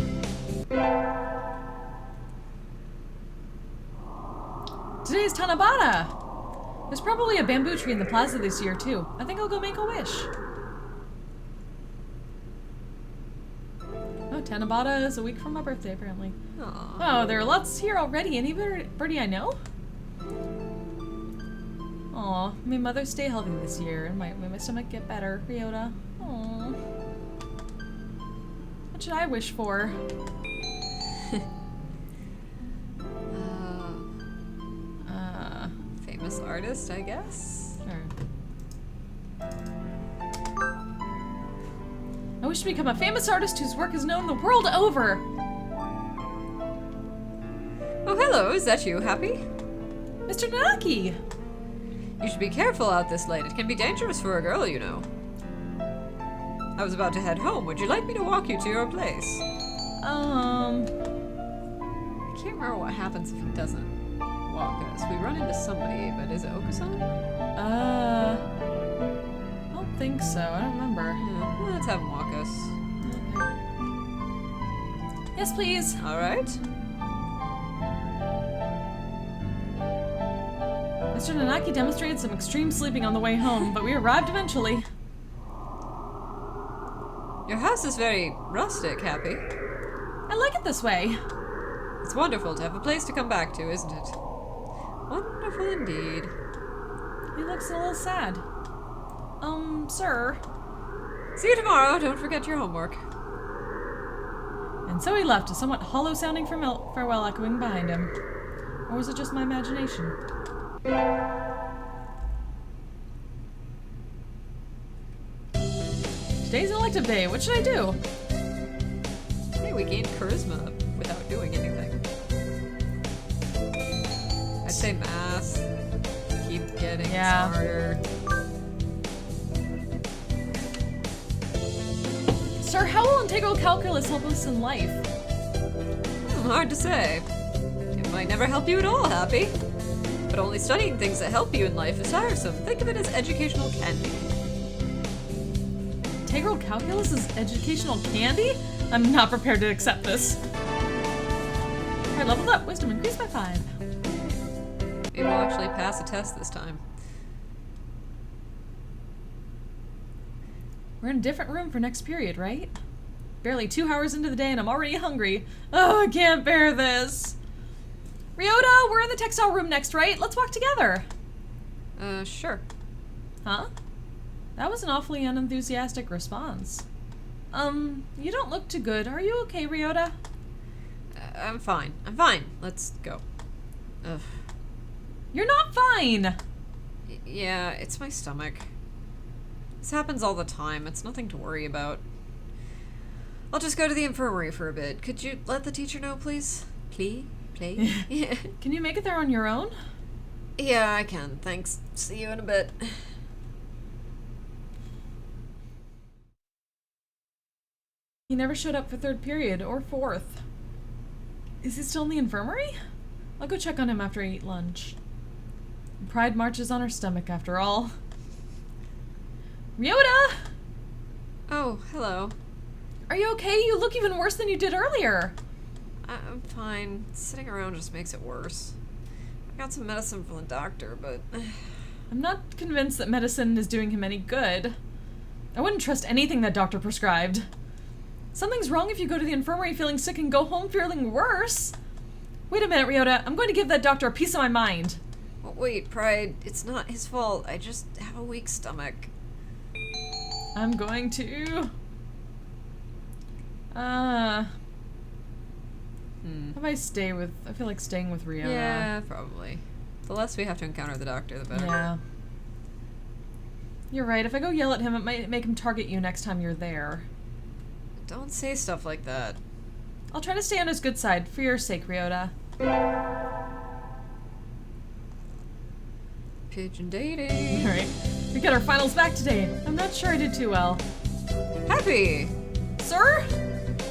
Speaker 1: Today's Tanabata! There's probably a bamboo tree in the plaza this year, too. I think I'll go make a wish. Oh, Tanabata is a week from my birthday, apparently.
Speaker 2: Aww.
Speaker 1: Oh, there are lots here already. Anybody I know? Aw, may Mother stay healthy this year and may my stomach get better. Ryota. Aw. What should I wish for?
Speaker 2: Famous artist, I guess?
Speaker 1: Sure. I wish to become a famous artist whose work is known the world over.
Speaker 2: Oh, hello, is that you, Happy?
Speaker 1: Mr. Nanaki!
Speaker 2: You should be careful out this late. It can be dangerous for a girl, you know. I was about to head home. Would you like me to walk you to your place?
Speaker 1: Um...
Speaker 2: I can't remember what happens if he doesn't walk us. We run into somebody, but is it Okusan?
Speaker 1: I don't think so. I don't remember.
Speaker 2: Yeah, well, let's have him walk us.
Speaker 1: Yes, please.
Speaker 2: Alright.
Speaker 1: Mr. Nanaki demonstrated some extreme sleeping on the way home, but we arrived eventually.
Speaker 2: Your house is very rustic, Happy.
Speaker 1: I like it this way.
Speaker 2: It's wonderful to have a place to come back to, isn't it? Wonderful indeed.
Speaker 1: He looks a little sad. Sir.
Speaker 2: See you tomorrow. Don't forget your homework.
Speaker 1: And so he left, a somewhat hollow-sounding farewell echoing behind him. Or was it just my imagination? Today's an elective day. What should I do?
Speaker 2: Hey, we gained charisma without doing anything. I'd say math. Keep getting smarter.
Speaker 1: Sir, how will integral calculus help us in life?
Speaker 2: Hard to say. It might never help you at all, Happy. But only studying things that help you in life is tiresome. Think of it as educational candy.
Speaker 1: Integral calculus is educational candy? I'm not prepared to accept this. Alright, leveled up. Wisdom increased by 5.
Speaker 2: Maybe we'll actually pass a test this time.
Speaker 1: We're in a different room for next period, right? Barely 2 hours into the day and I'm already hungry. Oh, I can't bear this. Ryota, we're in the textile room next, right? Let's walk together.
Speaker 2: Sure.
Speaker 1: Huh? That was an awfully unenthusiastic response. You don't look too good. Are you okay, Ryota?
Speaker 2: I'm fine. I'm fine. Let's go. Ugh.
Speaker 1: You're not fine!
Speaker 2: Yeah, it's my stomach. This happens all the time. It's nothing to worry about. I'll just go to the infirmary for a bit. Could you let the teacher know, please? Please? Yeah.
Speaker 1: Can you make it there on your own?
Speaker 2: Yeah, I can. Thanks. See you in a bit.
Speaker 1: He never showed up for 3rd period or 4th. Is he still in the infirmary? I'll go check on him after I eat lunch. Pride marches on her stomach after all. Ryota!
Speaker 2: Oh, hello.
Speaker 1: Are you okay? You look even worse than you did earlier.
Speaker 2: I'm fine. Sitting around just makes it worse. I got some medicine from the doctor, but
Speaker 1: I'm not convinced that medicine is doing him any good. I wouldn't trust anything that doctor prescribed. Something's wrong if you go to the infirmary feeling sick and go home feeling worse. Wait a minute, Ryota. I'm going to give that doctor a piece of my mind.
Speaker 2: Oh, wait, Pride. It's not his fault. I just have a weak stomach.
Speaker 1: I'm going to... How about I stay with... I feel like staying with Ryota.
Speaker 2: Yeah, probably. The less we have to encounter the doctor, the better.
Speaker 1: Yeah. You're right. If I go yell at him, it might make him target you next time you're there.
Speaker 2: Don't say stuff like that.
Speaker 1: I'll try to stay on his good side, for your sake, Ryota.
Speaker 2: Pigeon dating.
Speaker 1: Alright. We get our finals back today. I'm not sure I did too well.
Speaker 2: Happy!
Speaker 1: Sir?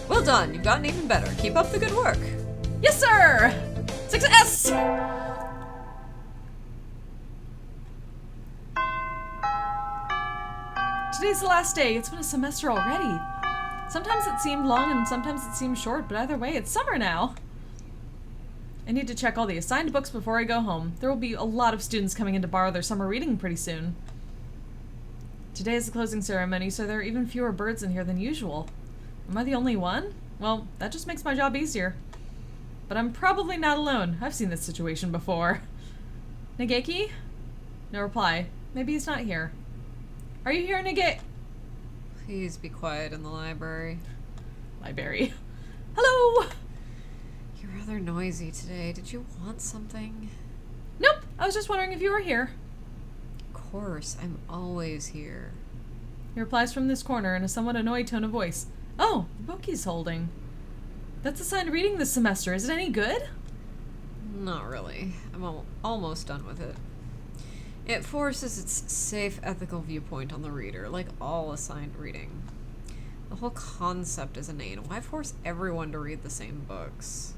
Speaker 2: Well done. You've gotten even better. Keep up the good work.
Speaker 1: Yes, sir! Success! Today's the last day. It's been a semester already. Sometimes it seemed long and sometimes it seemed short, but either way, it's summer now. I need to check all the assigned books before I go home. There will be a lot of students coming in to borrow their summer reading pretty soon. Today is the closing ceremony, so there are even fewer birds in here than usual. Am I the only one? Well, that just makes my job easier. But I'm probably not alone. I've seen this situation before. Nageki? No reply. Maybe he's not here. Are you here, Nage?
Speaker 2: Please be quiet in the library.
Speaker 1: Library. Hello!
Speaker 2: You're rather noisy today. Did you want something?
Speaker 1: Nope. I was just wondering if you were here.
Speaker 2: Of course, I'm always here.
Speaker 1: He replies from this corner in a somewhat annoyed tone of voice. Oh, the book he's holding. That's assigned reading this semester. Is it any good?
Speaker 2: Not really. I'm almost done with it. It forces its safe, ethical viewpoint on the reader, like all assigned reading. The whole concept is inane. Why force everyone to read the same books?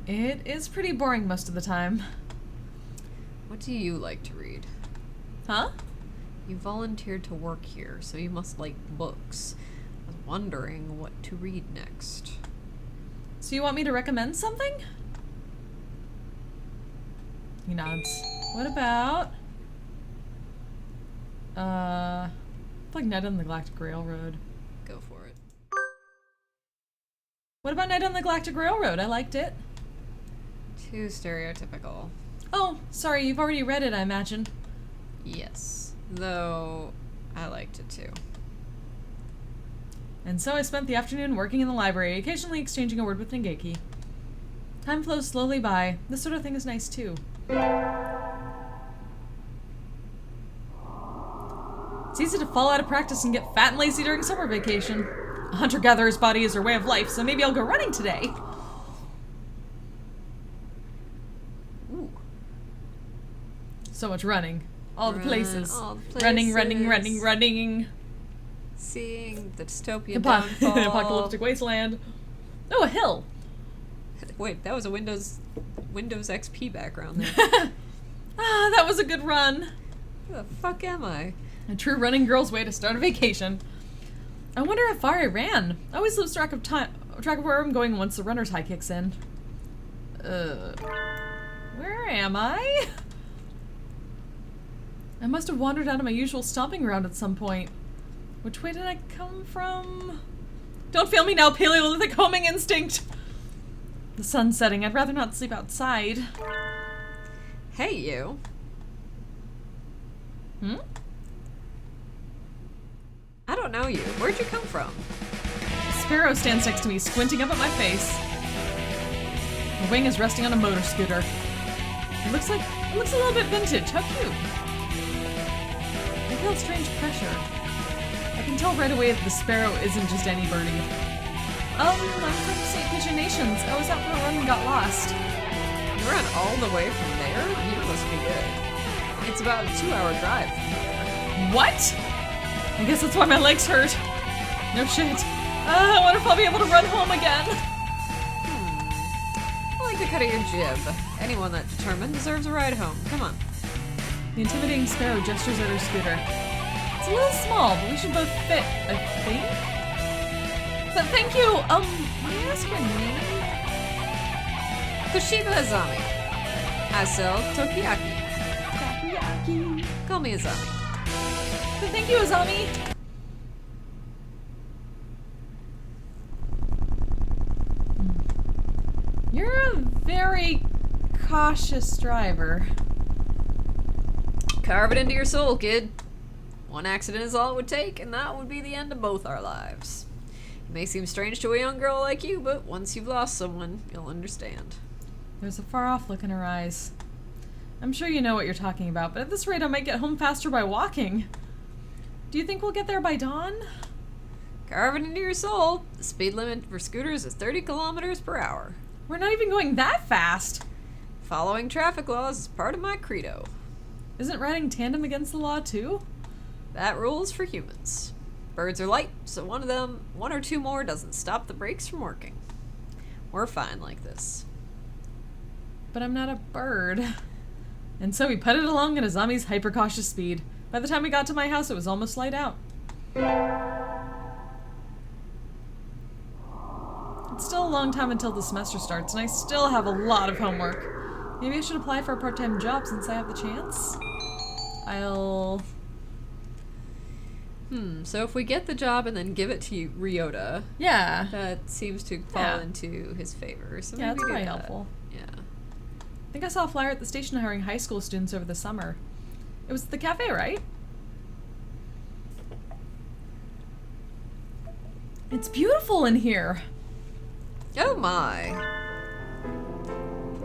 Speaker 1: It is pretty boring most of the time.
Speaker 2: What do you like to read?
Speaker 1: Huh?
Speaker 2: You volunteered to work here, so you must like books. I was wondering what to read next.
Speaker 1: So you want me to recommend something? He nods. What about... like Night on the Galactic Railroad.
Speaker 2: Go for it.
Speaker 1: What about Night on the Galactic Railroad? I liked it.
Speaker 2: Too stereotypical.
Speaker 1: Oh, sorry, you've already read it, I imagine.
Speaker 2: Yes. Though, I liked it too.
Speaker 1: And so I spent the afternoon working in the library, occasionally exchanging a word with Nageki. Time flows slowly by. This sort of thing is nice too. It's easy to fall out of practice and get fat and lazy during summer vacation. A hunter-gatherer's body is her way of life, so maybe I'll go running today.
Speaker 2: Ooh.
Speaker 1: So much running. All the places.
Speaker 2: All the places.
Speaker 1: Running.
Speaker 2: Seeing the dystopian downfall.
Speaker 1: Apocalyptic wasteland. Oh, a hill.
Speaker 2: Wait, that was a Windows XP background there.
Speaker 1: Ah, that was a good run.
Speaker 2: Who the fuck am I?
Speaker 1: A true running girl's way to start a vacation. I wonder how far I ran. I always lose track of where I'm going once the runner's high kicks in. Where am I? I must have wandered out of my usual stomping ground at some point. Which way did I come from? Don't fail me now, Paleolithic homing instinct! The sun's setting. I'd rather not sleep outside.
Speaker 2: Hey, you.
Speaker 1: Hmm?
Speaker 2: I don't know you. Where'd you come from?
Speaker 1: Sparrow stands next to me, squinting up at my face. The wing is resting on a motor scooter. It looks a little bit vintage. How cute. I feel a strange pressure. I can tell right away that the Sparrow isn't just any birdie. I'm from St. Pigeon Nations. I was out for a run and got lost.
Speaker 2: You ran all the way from there? You must be good. It's about a 2-hour drive from here.
Speaker 1: What? I guess that's why my legs hurt. No shit. I wonder if I'll be able to run home again.
Speaker 2: I like the cut of your jib. Anyone that determined deserves a ride home. Come on.
Speaker 1: The intimidating Sparrow gestures at her scooter. It's a little small, but we should both fit, I think. But thank you. May I ask your name?
Speaker 2: Kushiba Azami. I sell Tokiyaki. call me Azami.
Speaker 1: Thank you, Azami. You're a very cautious driver.
Speaker 2: Carve it into your soul, kid. One accident is all it would take, and that would be the end of both our lives. It may seem strange to a young girl like you, but once you've lost someone, you'll understand.
Speaker 1: There's a far-off look in her eyes. I'm sure you know what you're talking about, but at this rate I might get home faster by walking. Do you think we'll get there by dawn?
Speaker 2: Carve it into your soul. The speed limit for scooters is 30 kilometers per hour.
Speaker 1: We're not even going that fast.
Speaker 2: Following traffic laws is part of my credo.
Speaker 1: Isn't riding tandem against the law too?
Speaker 2: That rule is for humans. Birds are light, so one or two more doesn't stop the brakes from working. We're fine like this.
Speaker 1: But I'm not a bird. And so we putted along at Azami's hyper-cautious speed. By the time we got to my house, it was almost light out. It's still a long time until the semester starts, and I still have a lot of homework. Maybe I should apply for a part-time job since I have the chance?
Speaker 2: So if we get the job and then give it to Ryota,
Speaker 1: Yeah.
Speaker 2: that seems to fall into his favor. So
Speaker 1: Yeah,
Speaker 2: maybe
Speaker 1: that's
Speaker 2: do
Speaker 1: probably
Speaker 2: that.
Speaker 1: helpful.
Speaker 2: Yeah.
Speaker 1: I think I saw a flyer at the station hiring high school students over the summer. It was the cafe, right? It's beautiful in here.
Speaker 2: Oh my.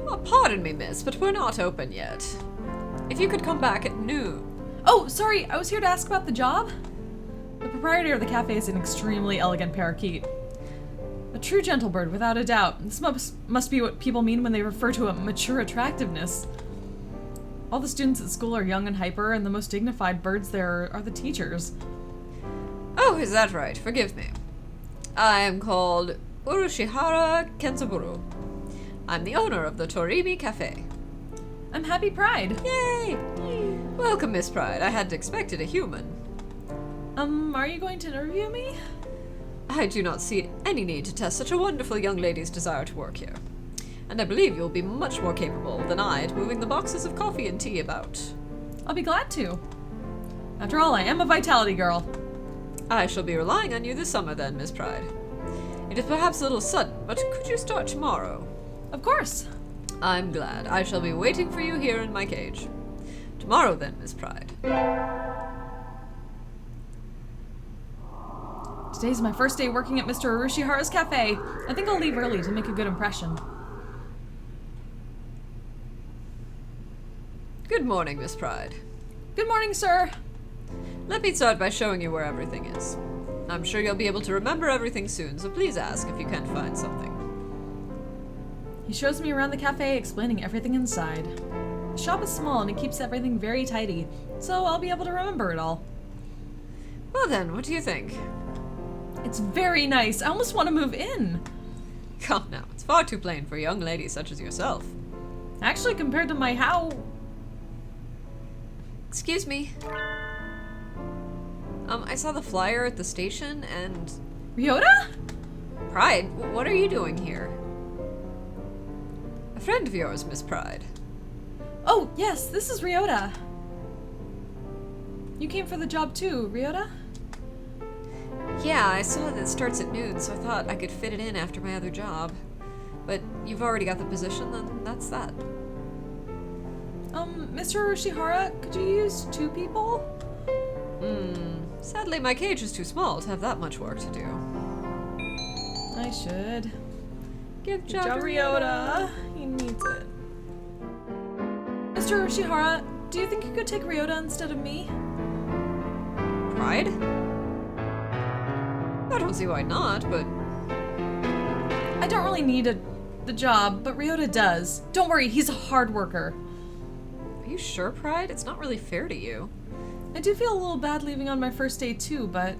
Speaker 2: Oh, pardon me, miss, but we're not open yet. If you could come back at noon.
Speaker 1: Oh, sorry, I was here to ask about the job. The proprietor of the cafe is an extremely elegant parakeet. A true gentle bird, without a doubt. This must be what people mean when they refer to a mature attractiveness. All the students at school are young and hyper, and the most dignified birds there are the teachers.
Speaker 2: Oh, is that right? Forgive me. I am called Urushihara Kenzaburo. I'm the owner of the Torimi Cafe.
Speaker 1: I'm Happy Pride.
Speaker 2: Yay! Welcome, Miss Pride. I hadn't expected a human.
Speaker 1: Are you going to interview me?
Speaker 2: I do not see any need to test such a wonderful young lady's desire to work here. And I believe you'll be much more capable than I at moving the boxes of coffee and tea about.
Speaker 1: I'll be glad to. After all, I am a vitality girl.
Speaker 2: I shall be relying on you this summer then, Miss Pride. It is perhaps a little sudden, but could you start tomorrow?
Speaker 1: Of course.
Speaker 2: I'm glad. I shall be waiting for you here in my cage. Tomorrow then, Miss Pride.
Speaker 1: Today's my first day working at Mr. Urushihara's cafe. I think I'll leave early to make a good impression.
Speaker 2: Good morning, Miss Pride.
Speaker 1: Good morning, sir.
Speaker 2: Let me start by showing you where everything is. I'm sure you'll be able to remember everything soon, so please ask if you can't find something.
Speaker 1: He shows me around the cafe, explaining everything inside. The shop is small and it keeps everything very tidy, so I'll be able to remember it all.
Speaker 2: Well then, what do you think?
Speaker 1: It's very nice. I almost want to move in.
Speaker 2: Come now, it's far too plain for a young lady such as yourself.
Speaker 1: Actually, compared to my house...
Speaker 2: Excuse me. I saw the flyer at the station and...
Speaker 1: Ryota?
Speaker 2: Pride, what are you doing here? A friend of yours, Miss Pride.
Speaker 1: Oh, yes, this is Ryota. You came for the job too, Ryota?
Speaker 2: Yeah, I saw that it starts at noon, so I thought I could fit it in after my other job. But you've already got the position, then that's that.
Speaker 1: Mr. Urushihara, could you use 2 people?
Speaker 2: Sadly, my cage is too small to have that much work to do.
Speaker 1: I should.
Speaker 2: Give
Speaker 1: Good job, Ryota. He needs it. Mr. Urushihara, do you think you could take Ryota instead of me?
Speaker 2: Pride? I don't see why not, but...
Speaker 1: I don't really need the job, but Ryota does. Don't worry, he's a hard worker.
Speaker 2: Are you sure, Pride? It's not really fair to you.
Speaker 1: I do feel a little bad leaving on my first day too, but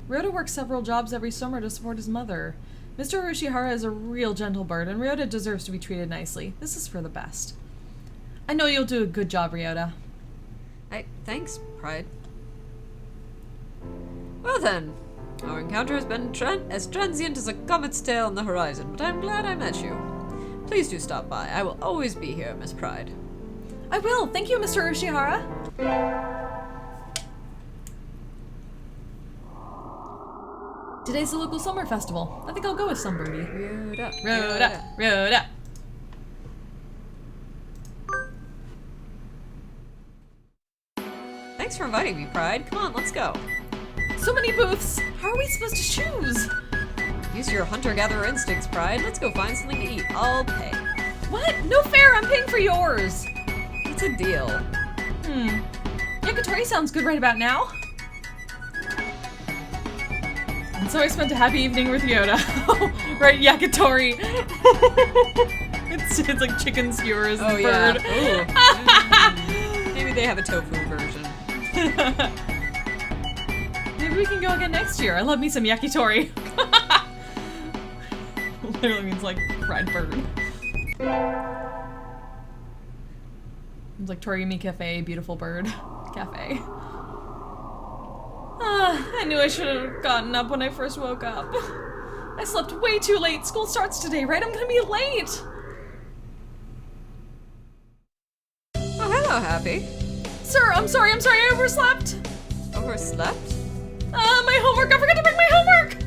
Speaker 1: Ryota works several jobs every summer to support his mother. Mr. Urushihara is a real gentle bird, and Ryota deserves to be treated nicely. This is for the best. I know you'll do a good job, Ryota.
Speaker 2: Thanks, Pride. Well then, our encounter has been as transient as a comet's tail on the horizon, but I'm glad I met you. Please do stop by. I will always be here, Miss Pride.
Speaker 1: I will. Thank you, Mr. Urushihara. Today's the local summer festival. I think I'll go with some birdie.
Speaker 2: Rhoda.
Speaker 1: Rhoda, Rhoda.
Speaker 2: Thanks for inviting me, Pride. Come on, let's go.
Speaker 1: So many booths. How are we supposed to choose?
Speaker 2: Use your hunter-gatherer instincts, Pride. Let's go find something to eat. I'll pay.
Speaker 1: What? No fair. I'm paying for yours.
Speaker 2: It's a deal.
Speaker 1: Yakitori sounds good right about now. And so I spent a happy evening with Yoda. Right, yakitori. it's like chicken skewers and bird.
Speaker 2: Ooh. Maybe they have a tofu version.
Speaker 1: Maybe we can go again next year. I love me some yakitori. Literally means like fried bird. It's like Toriyumi Cafe, beautiful bird cafe. I knew I should have gotten up when I first woke up. I slept way too late. School starts today, right? I'm gonna be late.
Speaker 2: Oh, hello, Happy.
Speaker 1: Sir, I'm sorry, I overslept.
Speaker 2: Overslept?
Speaker 1: My homework, I forgot to bring my homework.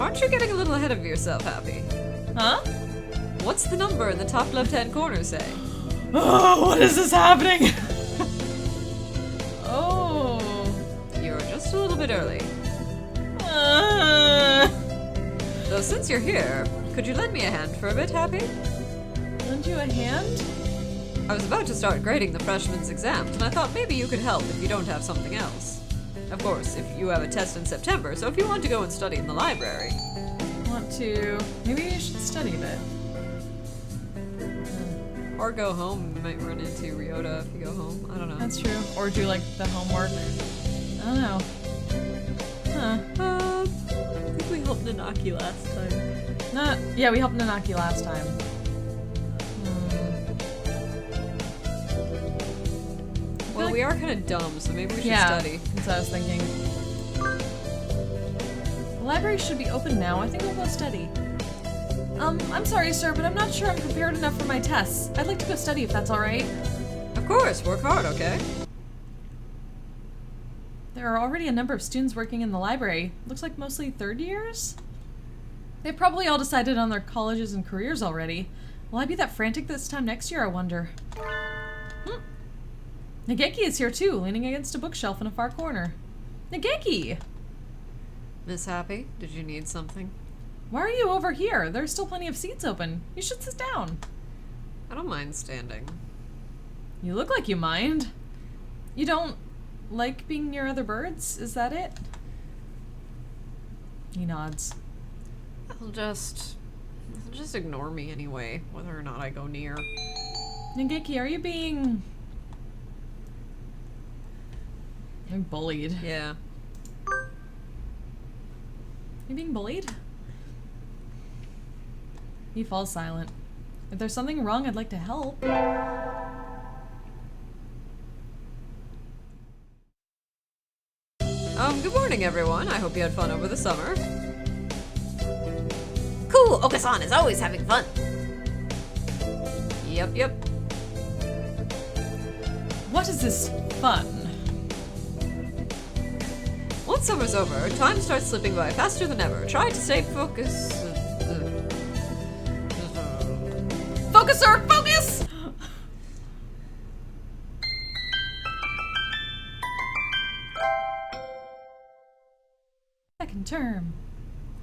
Speaker 2: Aren't you getting a little ahead of yourself, Happy?
Speaker 1: Huh?
Speaker 2: What's the number in the top left-hand corner say?
Speaker 1: Oh, what is this happening? Oh.
Speaker 2: You're just a little bit early. Though since you're here, could you lend me a hand for a bit, Happy?
Speaker 1: Lend you a hand?
Speaker 2: I was about to start grading the freshman's exams, and I thought maybe you could help if you don't have something else. Of course, if you have a test in September, so if you want to go and study in the library.
Speaker 1: Want to... Maybe you should study a bit.
Speaker 2: Or go home. You might run into Ryota if you go home. I don't know.
Speaker 1: That's true. Or do like the homework. I don't know. Huh.
Speaker 2: I think we helped Nanaki last time.
Speaker 1: Yeah, we helped Nanaki last time.
Speaker 2: Well, we are kind of dumb, so maybe we should study.
Speaker 1: That's what I was thinking. The library should be open now. I think we'll go study. I'm sorry, sir, but I'm not sure I'm prepared enough for my tests. I'd like to go study if that's alright.
Speaker 2: Of course, work hard, okay?
Speaker 1: There are already a number of students working in the library. Looks like mostly third years? They've probably all decided on their colleges and careers already. Will I be that frantic this time next year, I wonder? Nageki is here too, leaning against a bookshelf in a far corner. Nageki!
Speaker 2: Miss Happy, did you need something?
Speaker 1: Why are you over here? There's still plenty of seats open. You should sit down.
Speaker 2: I don't mind standing.
Speaker 1: You look like you mind. You don't like being near other birds? Is that it? He nods.
Speaker 2: Just ignore me anyway, whether or not I go near.
Speaker 1: Nageki, are you being... You're bullied.
Speaker 2: Yeah.
Speaker 1: You being bullied? He falls silent. If there's something wrong, I'd like to help.
Speaker 2: Good morning, everyone. I hope you had fun over the summer.
Speaker 3: Cool, Okasan is always having fun.
Speaker 2: Yep.
Speaker 1: What is this fun?
Speaker 2: Once summer's over, time starts slipping by faster than ever. Try to stay focused.
Speaker 1: Focuser, focus! Second term.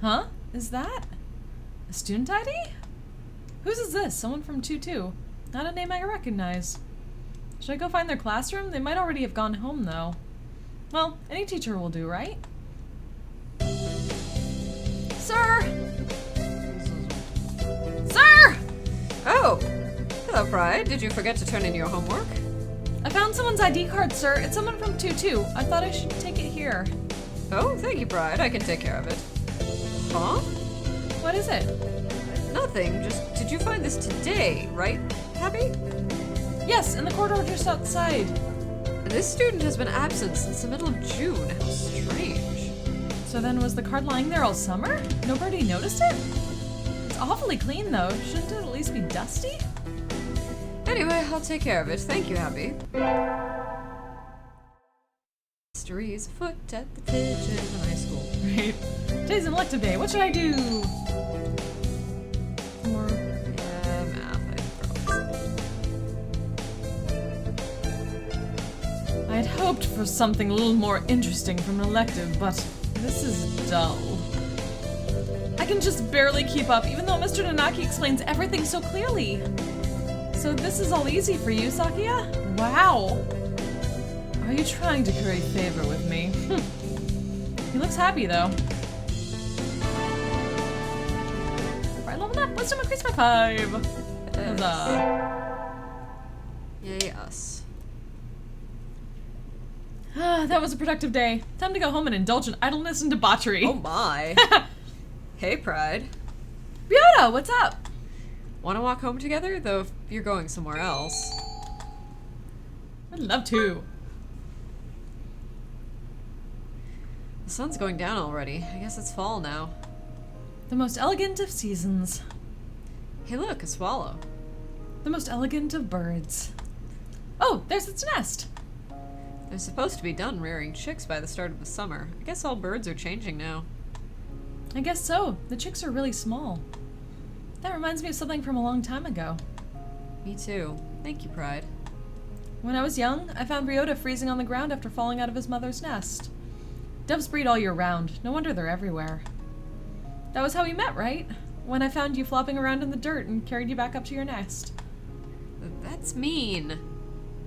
Speaker 1: Huh? Is that a student ID? Whose is this? Someone from 2-2. Not a name I recognize. Should I go find their classroom? They might already have gone home, though. Well, any teacher will do, right? Sir! Sir!
Speaker 2: Oh! Hello, Pride. Did you forget to turn in your homework?
Speaker 1: I found someone's ID card, sir. It's someone from 2-2. I thought I should take it here.
Speaker 2: Oh, thank you, Pride. I can take care of it. Huh?
Speaker 1: What is it?
Speaker 2: Nothing. Just, did you find this today, right, Happy?
Speaker 1: Yes, in the corridor just outside.
Speaker 2: This student has been absent since the middle of June. How strange.
Speaker 1: So then was the card lying there all summer? Nobody noticed it? It's awfully clean, though. Shouldn't it at least be dusty?
Speaker 2: Anyway, I'll take care of it. Thank you, Happy. Mysteries afoot at the kitchen high school.
Speaker 1: Right. Today's an elective day. What should I do? Or
Speaker 2: Yeah, math, I probably.
Speaker 1: I had hoped for something a little more interesting from an elective, but this is dull. I can just barely keep up, even though Mr. Nanaki explains everything so clearly. So this is all easy for you, Sakia? Wow. Are you trying to curry favor with me? He looks happy, though. Right, leveled up. Wisdom increased by 5. Huzzah.
Speaker 2: Yay, us.
Speaker 1: That was a productive day. Time to go home and indulge in idleness and debauchery.
Speaker 2: Oh my. Hey, Pride.
Speaker 1: Ryota, what's up?
Speaker 2: Want to walk home together? Though if you're going somewhere else.
Speaker 1: I'd love to.
Speaker 2: The sun's going down already. I guess it's fall now.
Speaker 1: The most elegant of seasons.
Speaker 2: Hey look, a swallow.
Speaker 1: The most elegant of birds. Oh, there's its nest.
Speaker 2: They're supposed to be done rearing chicks by the start of the summer. I guess all birds are changing now.
Speaker 1: I guess so. The chicks are really small. That reminds me of something from a long time ago.
Speaker 2: Me too. Thank you, Pride.
Speaker 1: When I was young, I found Ryota freezing on the ground after falling out of his mother's nest. Doves breed all year round. No wonder they're everywhere. That was how we met, right? When I found you flopping around in the dirt and carried you back up to your nest.
Speaker 2: That's mean.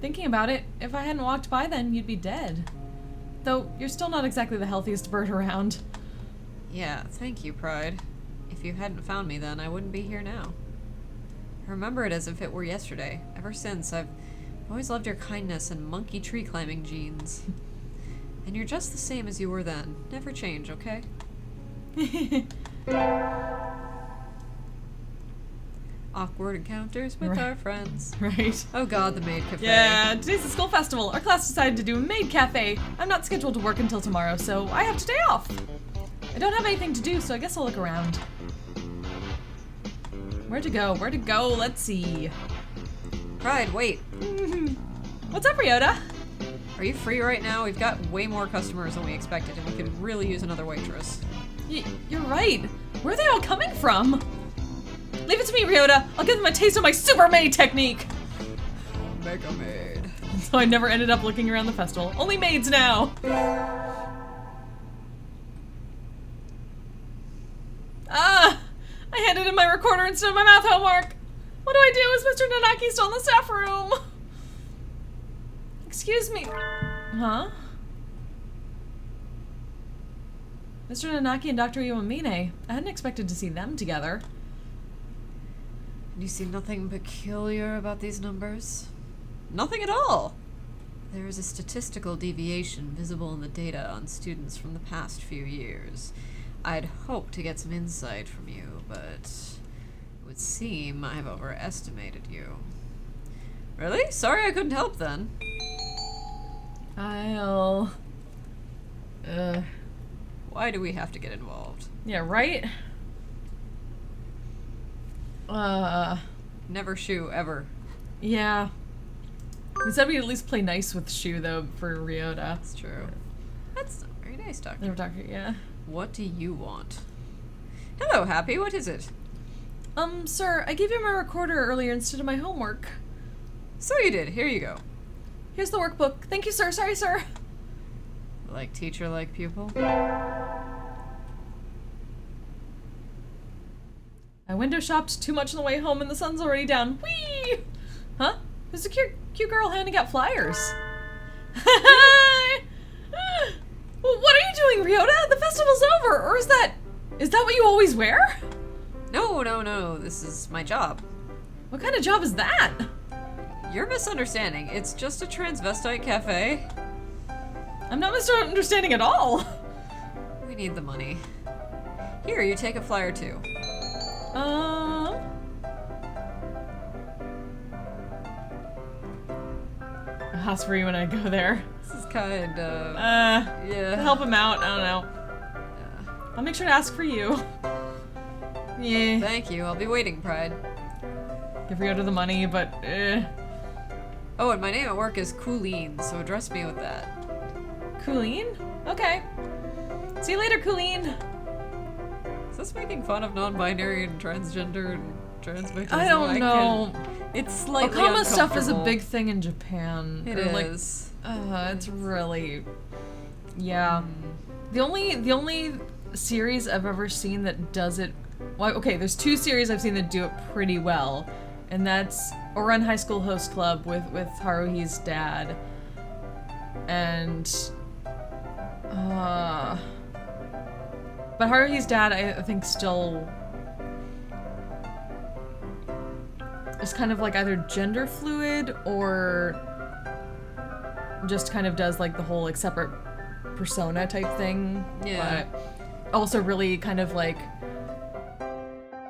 Speaker 1: Thinking about it, if I hadn't walked by then, you'd be dead. Though, you're still not exactly the healthiest bird around.
Speaker 2: Yeah, thank you, Pride. If you hadn't found me then, I wouldn't be here now. I remember it as if it were yesterday. Ever since, I've always loved your kindness and monkey tree climbing genes. And you're just the same as you were then. Never change, okay? Awkward encounters with
Speaker 1: Right.
Speaker 2: our friends.
Speaker 1: Right.
Speaker 2: Oh god, the maid cafe.
Speaker 1: Yeah, today's the school festival. Our class decided to do a maid cafe. I'm not scheduled to work until tomorrow, so I have today off. I don't have anything to do, so I guess I'll look around. Where to go? Where to go? Let's see.
Speaker 2: Pride, wait.
Speaker 1: What's up, Ryota?
Speaker 2: Are you free right now? We've got way more customers than we expected, and we could really use another waitress.
Speaker 1: You're right. Where are they all coming from? Leave it to me, Ryota. I'll give them a taste of my super maid technique.
Speaker 2: Mega maid.
Speaker 1: So I never ended up looking around the festival. Only maids now. Ah! I handed in my recorder instead of my math homework. What do I do? Is Mr. Nanaki still in the staff room? Excuse me. Huh? Mr. Nanaki and Dr. Iwamine. I hadn't expected to see them together.
Speaker 2: You see nothing peculiar about these numbers? Nothing at all. There is a statistical deviation visible in the data on students from the past few years. I'd hoped to get some insight from you, but it would seem I've overestimated you. Really? Sorry I couldn't help then.
Speaker 1: I'll...
Speaker 2: Why do we have to get involved?
Speaker 1: Yeah, right?
Speaker 2: Never shoo, ever.
Speaker 1: Yeah. We said we'd at least play nice with Shu, though, for Ryota.
Speaker 2: That's true. That's not very nice, Doctor.
Speaker 1: Never talk, yeah.
Speaker 2: What do you want? Hello, Happy. What is it?
Speaker 1: Sir, I gave you my recorder earlier instead of my homework.
Speaker 2: So you did. Here you go.
Speaker 1: Here's the workbook. Thank you, sir. Sorry, sir.
Speaker 2: Like teacher, like pupil?
Speaker 1: I window shopped too much on the way home and the sun's already down. Whee! Huh? Who's the cute girl handing out flyers? Well, what are you doing, Ryota? The festival's over. Or is that what you always wear?
Speaker 2: No. This is my job.
Speaker 1: What kind of job is that?
Speaker 2: You're misunderstanding. It's just a transvestite cafe.
Speaker 1: I'm not misunderstanding at all.
Speaker 2: We need the money. Here, you take a flyer too.
Speaker 1: I'll ask for you when I go there.
Speaker 2: This is kind of... yeah.
Speaker 1: Help him out. I don't know.
Speaker 2: Yeah.
Speaker 1: I'll make sure to ask for you. Yeah.
Speaker 2: Thank you. I'll be waiting, Pride.
Speaker 1: Give Ryota the money, but
Speaker 2: Oh, and my name at work is Coolene, so address me with that.
Speaker 1: Colleen? Okay. See you later, Colleen.
Speaker 2: Is this making fun of non-binary and transgender and transvictims?
Speaker 1: I don't know.
Speaker 2: It's slightly
Speaker 1: Okama stuff is a
Speaker 2: uncomfortable.
Speaker 1: big thing in Japan.
Speaker 2: It
Speaker 1: Or, like,
Speaker 2: is.
Speaker 1: it's really, yeah. The only series I've ever seen that does it, well, okay, there's 2 series I've seen that do it pretty well, and that's Ouran High School Host Club with Haruhi's dad, and but Haruhi's dad I think still is kind of like either gender fluid or just kind of does like the whole like separate persona type thing.
Speaker 2: Yeah.
Speaker 1: But also really kind of like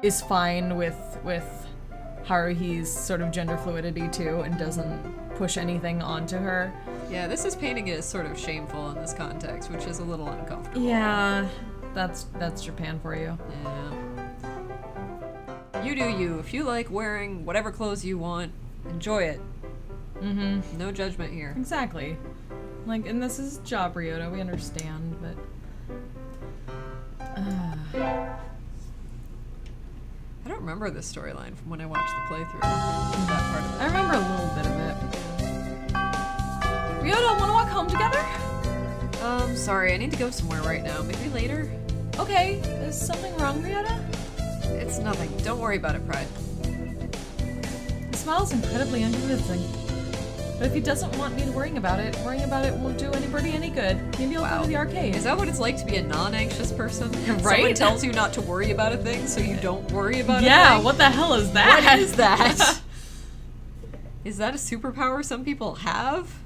Speaker 1: is fine with Haruhi's sort of gender fluidity too and doesn't push anything onto her.
Speaker 2: Yeah, this is painting it as sort of shameful in this context, which is a little uncomfortable.
Speaker 1: Yeah, that's Japan for you.
Speaker 2: Yeah. You do you. If you like wearing whatever clothes you want, enjoy it.
Speaker 1: Mm-hmm.
Speaker 2: No judgment here.
Speaker 1: Exactly. Like, and this is job Ryota, we understand, but
Speaker 2: I don't remember this storyline from when I watched the playthrough. That part of it.
Speaker 1: I remember a little bit of it. Ryota, wanna walk home together?
Speaker 2: Sorry, I need to go somewhere right now. Maybe later?
Speaker 1: Okay, is something wrong, Ryota?
Speaker 2: It's nothing. Don't worry about it, Pride.
Speaker 1: The smile's incredibly unconvincing. But if he doesn't want me worrying about it won't do anybody any good. Maybe I'll go to the arcade.
Speaker 2: Is that what it's like to be a non-anxious person?
Speaker 1: Right?
Speaker 2: Someone tells you not to worry about a thing, so you don't worry about it.
Speaker 1: Yeah, what the hell is that?
Speaker 2: What is that? Is that a superpower some people have?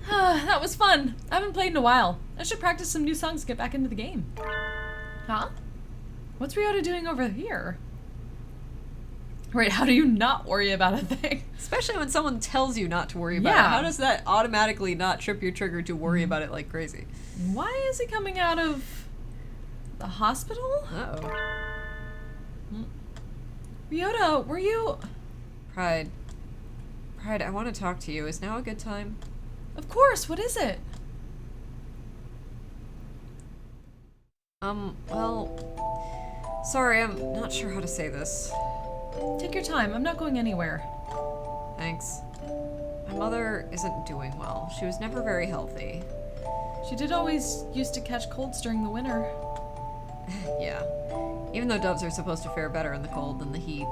Speaker 1: That was fun. I haven't played in a while. I should practice some new songs to get back into the game. Huh? What's Ryota doing over here? Wait, how do you not worry about a thing?
Speaker 2: Especially when someone tells you not to worry about it.
Speaker 1: Yeah.
Speaker 2: How does that automatically not trip your trigger to worry about it like crazy?
Speaker 1: Why is he coming out of the hospital?
Speaker 2: Uh-oh.
Speaker 1: Ryota, were you...
Speaker 2: Pride, I want to talk to you. Is now a good time?
Speaker 1: Of course, what is it?
Speaker 2: Well... Sorry, I'm not sure how to say this.
Speaker 1: Take your time, I'm not going anywhere.
Speaker 2: Thanks. My mother isn't doing well. She was never very healthy.
Speaker 1: She did always used to catch colds during the winter.
Speaker 2: Yeah. Even though doves are supposed to fare better in the cold than the heat,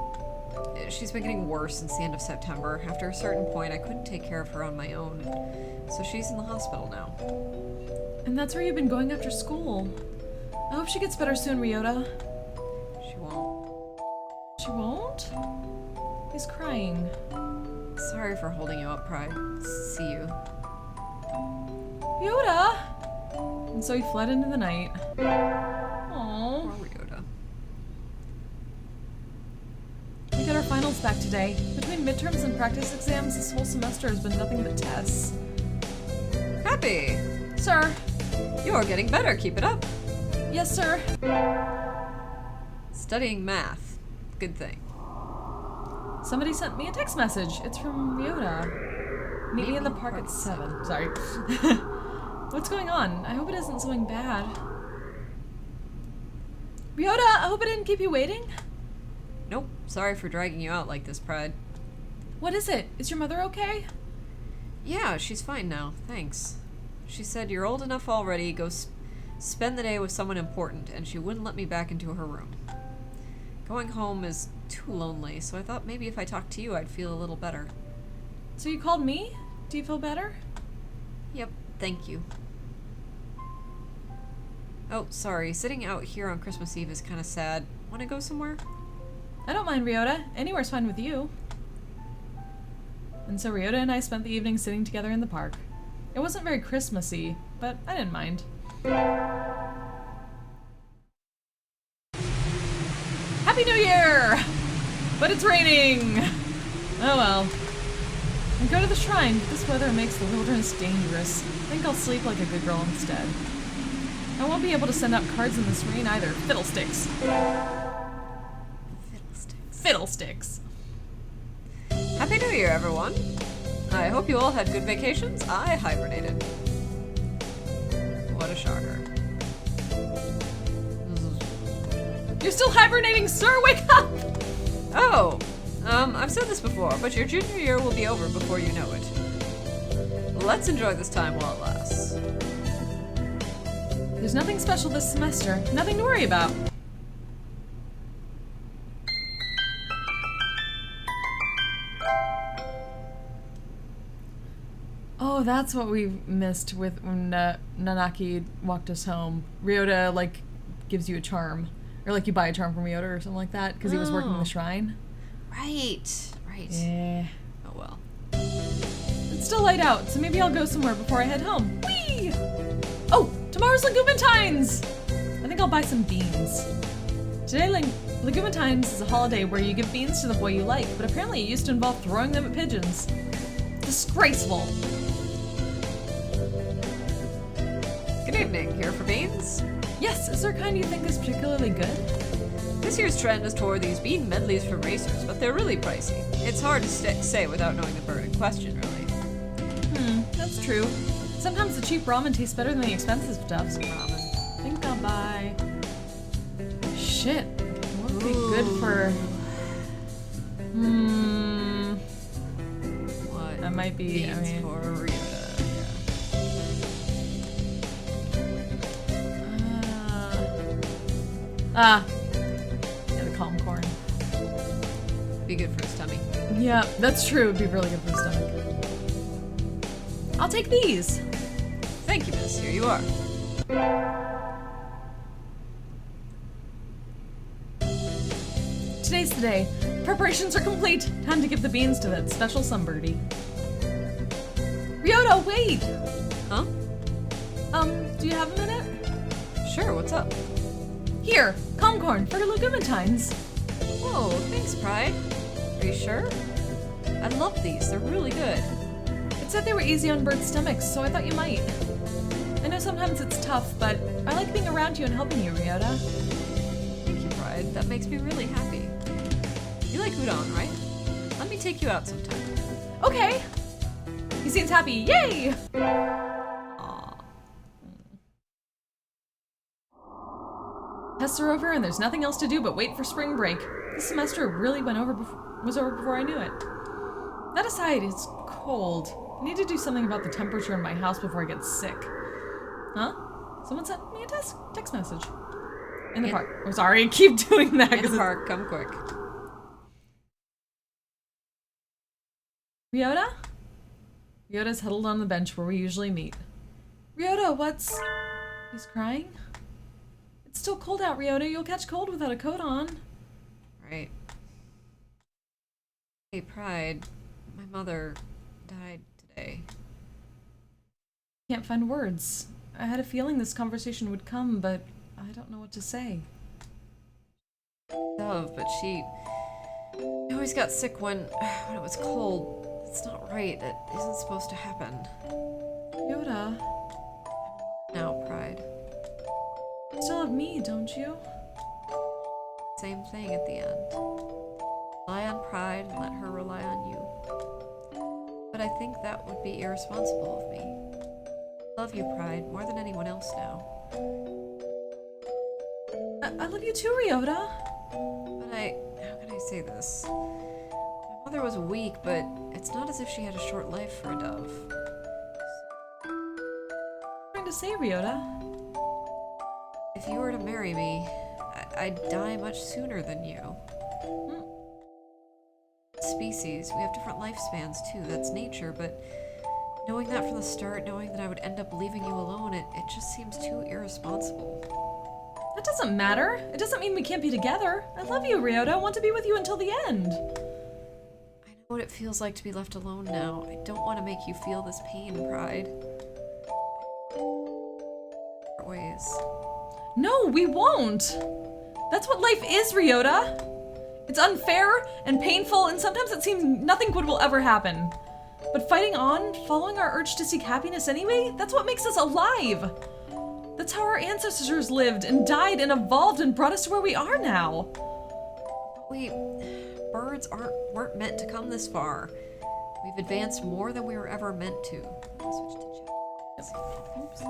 Speaker 2: she's been getting worse since the end of September. After a certain point, I couldn't take care of her on my own. So she's in the hospital now.
Speaker 1: And that's where you've been going after school. I hope she gets better soon, Ryota.
Speaker 2: She won't.
Speaker 1: She won't? He's crying.
Speaker 2: Sorry for holding you up, Pride. See you.
Speaker 1: Ryota! And so he fled into the night. Aww.
Speaker 2: Poor Ryota.
Speaker 1: We got our finals back today. Between midterms and practice exams, this whole semester has been nothing but tests.
Speaker 2: Happy!
Speaker 1: Sir.
Speaker 2: You're getting better. Keep it up.
Speaker 1: Yes, sir.
Speaker 2: Studying math. Good thing.
Speaker 1: Somebody sent me a text message. It's from Ryota. Meet me in the park at 7. Sorry. What's going on? I hope it isn't something bad. Ryota, I hope I didn't keep you waiting.
Speaker 2: Nope. Sorry for dragging you out like this, Pride.
Speaker 1: What is it? Is your mother okay?
Speaker 2: Yeah, she's fine now. Thanks. She said you're old enough already. Go spend the day with someone important, and she wouldn't let me back into her room. Going home is too lonely, so I thought maybe if I talked to you, I'd feel a little better.
Speaker 1: So you called me? Do you feel better?
Speaker 2: Yep, thank you. Oh, sorry. Sitting out here on Christmas Eve is kind of sad. Want to go somewhere?
Speaker 1: I don't mind, Ryota. Anywhere's fine with you. And so Ryota and I spent the evening sitting together in the park. It wasn't very Christmassy, but I didn't mind. Happy New Year! But it's raining! Oh well. I go to the shrine, but this weather makes the wilderness dangerous. I think I'll sleep like a good girl instead. I won't be able to send out cards in this rain either. Fiddlesticks. Fiddlesticks.
Speaker 2: Happy New Year, everyone. I hope you all had good vacations. I hibernated. what a shocker.
Speaker 1: You're still hibernating, sir! Wake up!
Speaker 2: Oh, I've said this before, but your junior year will be over before you know it. Let's enjoy this time while it lasts.
Speaker 1: There's nothing special this semester. Nothing to worry about. Oh, that's what we missed with when Nanaki walked us home. Ryota, like, gives you a charm. Or, like, you buy a charm from Ryota or something like that, because he was working the shrine.
Speaker 2: Right.
Speaker 1: Yeah.
Speaker 2: Oh well.
Speaker 1: It's still light out, so maybe I'll go somewhere before I head home. Whee! Oh, tomorrow's Legumantines! I think I'll buy some beans. Today, Legumantines is a holiday where you give beans to the boy you like, but apparently it used to involve throwing them at pigeons. Disgraceful.
Speaker 2: Good evening. Here for beans?
Speaker 1: Yes, is there a kind you think is particularly good?
Speaker 2: This year's trend is toward these bean medleys for racers, but they're really pricey. It's hard to say without knowing the bird in question, really.
Speaker 1: That's true. Sometimes the cheap ramen tastes better than the expensive stuff.
Speaker 2: Ramen.
Speaker 1: I think I'll buy... Shit. What would be good for...
Speaker 2: What?
Speaker 1: That might be,
Speaker 2: beans
Speaker 1: I mean...
Speaker 2: for Ryota.
Speaker 1: Yeah, the calm corn.
Speaker 2: Be good for his tummy.
Speaker 1: Yeah, that's true. It'd be really good for the stomach. I'll take these.
Speaker 2: Thank you, miss. Here you are.
Speaker 1: Today's the day. Preparations are complete. Time to give the beans to that special sunbirdie. Ryota, wait!
Speaker 2: Huh?
Speaker 1: Do you have a minute?
Speaker 2: Sure, what's up?
Speaker 1: Here, calm corn for Legumantines.
Speaker 2: Whoa, thanks, Pride. Are you sure? I love these. They're really good.
Speaker 1: It said they were easy on birds' stomachs, so I thought you might. I know sometimes it's tough, but I like being around you and helping you, Ryota.
Speaker 2: Thank you, Pride. That makes me really happy. You like udon, right? Let me take you out sometime.
Speaker 1: Okay. He seems happy. Yay!
Speaker 2: Aw.
Speaker 1: Tests are over and there's nothing else to do but wait for spring break. This semester really was over before I knew it. That aside, it's cold. I need to do something about the temperature in my house before I get sick. Huh? Someone sent me a text message. In the park. Oh, sorry, I keep doing that.
Speaker 2: In the park, come quick.
Speaker 1: Ryota? Ryota's huddled on the bench where we usually meet. Ryota, what's... He's crying? It's still cold out, Ryota. You'll catch cold without a coat on.
Speaker 2: Right. Hey, Pride. My mother died today.
Speaker 1: Can't find words. I had a feeling this conversation would come, but I don't know what to say.
Speaker 2: Dove, but she always got sick when it was cold. It's not right. It isn't supposed to happen.
Speaker 1: Ryota,
Speaker 2: Now, Pride.
Speaker 1: you still have me, don't you?
Speaker 2: Same thing at the end. Rely on Pride and let her rely on you. But I think that would be irresponsible of me. I love you, Pride, more than anyone else now.
Speaker 1: I love you too, Ryota.
Speaker 2: But how can I say this? My mother was weak, but it's not as if she had a short life for a dove.
Speaker 1: What are you trying to say, Ryota?
Speaker 2: If you were to marry me, I'd die much sooner than you. Species, we have different lifespans too, that's nature, but knowing that from the start, knowing that I would end up leaving you alone, it just seems too irresponsible.
Speaker 1: That doesn't matter. It doesn't mean we can't be together. I love you, Ryota. I want to be with you until the end.
Speaker 2: I know what it feels like to be left alone now. I don't want to make you feel this pain, Pride. Ways.
Speaker 1: No, we won't. That's what life is, Ryota. It's unfair and painful, and sometimes it seems nothing good will ever happen. But fighting on, following our urge to seek happiness anyway, that's what makes us alive. That's how our ancestors lived and died and evolved and brought us to where we are now.
Speaker 2: Birds weren't meant to come this far. We've advanced more than we were ever meant to. I'll switch to chat.
Speaker 1: Oops.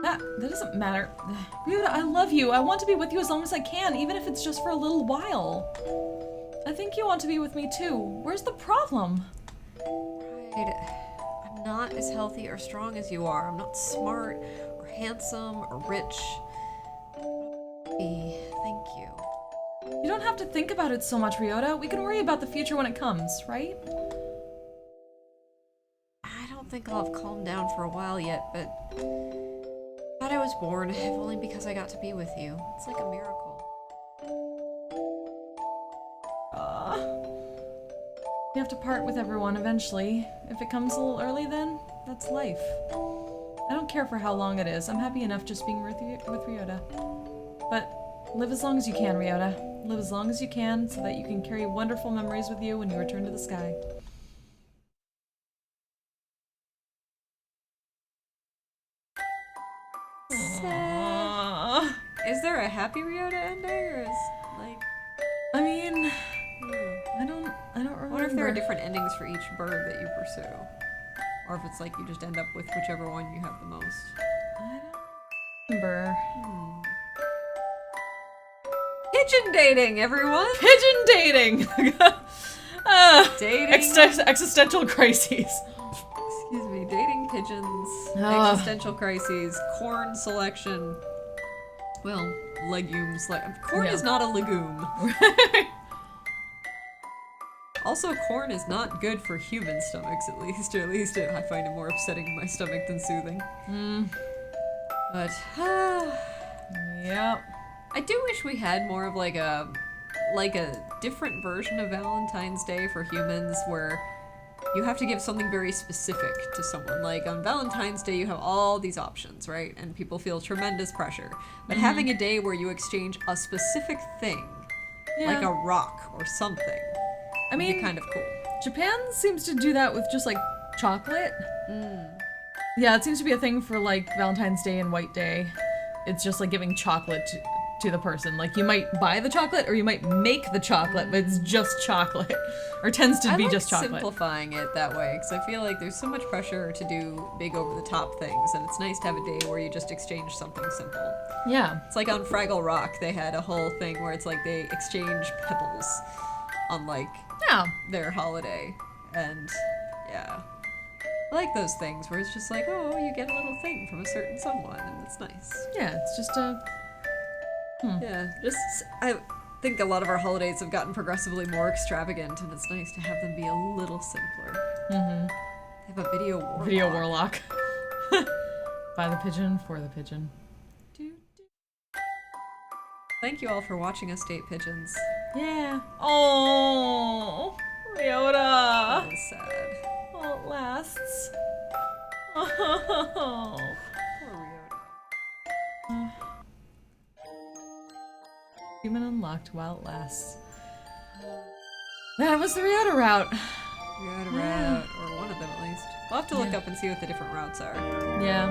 Speaker 1: That doesn't matter. Ryota, I love you. I want to be with you as long as I can, even if it's just for a little while. I think you want to be with me too. Where's the problem?
Speaker 2: Pride, I'm not as healthy or strong as you are. I'm not smart or handsome or rich. Thank you.
Speaker 1: You don't have to think about it so much, Ryota. We can worry about the future when it comes, right?
Speaker 2: I don't think I'll have calmed down for a while yet, but glad I was born, if only because I got to be with you. It's like a miracle.
Speaker 1: You have to part with everyone eventually. If it comes a little early then, that's life. I don't care for how long it is. I'm happy enough just being with Ryota. But live as long as you can, Ryota. Live as long as you can so that you can carry wonderful memories with you when you return to the sky.
Speaker 2: Sad. Is there a happy Ryota ending, or is like?
Speaker 1: I mean, I don't remember.
Speaker 2: What if there are different endings for each bird that you pursue, or if it's like you just end up with whichever one you have the most?
Speaker 1: I don't remember.
Speaker 2: Pigeon dating, everyone.
Speaker 1: Pigeon dating.
Speaker 2: Dating.
Speaker 1: Existential crises.
Speaker 2: Excuse me. Dating pigeons. Existential crises. Corn selection. Well, legumes. Corn is not a legume. Also, corn is not good for human stomachs, at least. Or at least I find it more upsetting to my stomach than soothing. But,
Speaker 1: Yep.
Speaker 2: I do wish we had more of like a different version of Valentine's Day for humans where you have to give something very specific to someone. Like on Valentine's Day you have all these options, right? And people feel tremendous pressure. But having a day where you exchange a specific thing, like a rock or something, would be kind of cool.
Speaker 1: Japan seems to do that with just like chocolate. Yeah, it seems to be a thing for like Valentine's Day and White Day. It's just like giving chocolate to the person. Like you might buy the chocolate or you might make the chocolate, but it's just chocolate. Or tends to be just chocolate.
Speaker 2: Simplifying it that way, because I feel like there's so much pressure to do big over-the-top things, and it's nice to have a day where you just exchange something simple.
Speaker 1: Yeah.
Speaker 2: It's like on Fraggle Rock, they had a whole thing where it's like they exchange pebbles on like their holiday, and yeah. I like those things where it's just like, oh, you get a little thing from a certain someone, and it's nice.
Speaker 1: Yeah, it's just a...
Speaker 2: Yeah, I think a lot of our holidays have gotten progressively more extravagant, and it's nice to have them be a little simpler. They have a video warlock.
Speaker 1: Video warlock. By the pigeon, for the pigeon.
Speaker 2: Thank you all for watching us date pigeons.
Speaker 1: Yeah. Oh, Ryota.
Speaker 2: That is sad.
Speaker 1: Oh, it lasts. Oh.
Speaker 2: Poor Ryota.
Speaker 1: Human unlocked while it lasts. That was the Ryota route.
Speaker 2: Ryota route, or one of them at least. We'll have to look up and see what the different routes are.
Speaker 1: Yeah.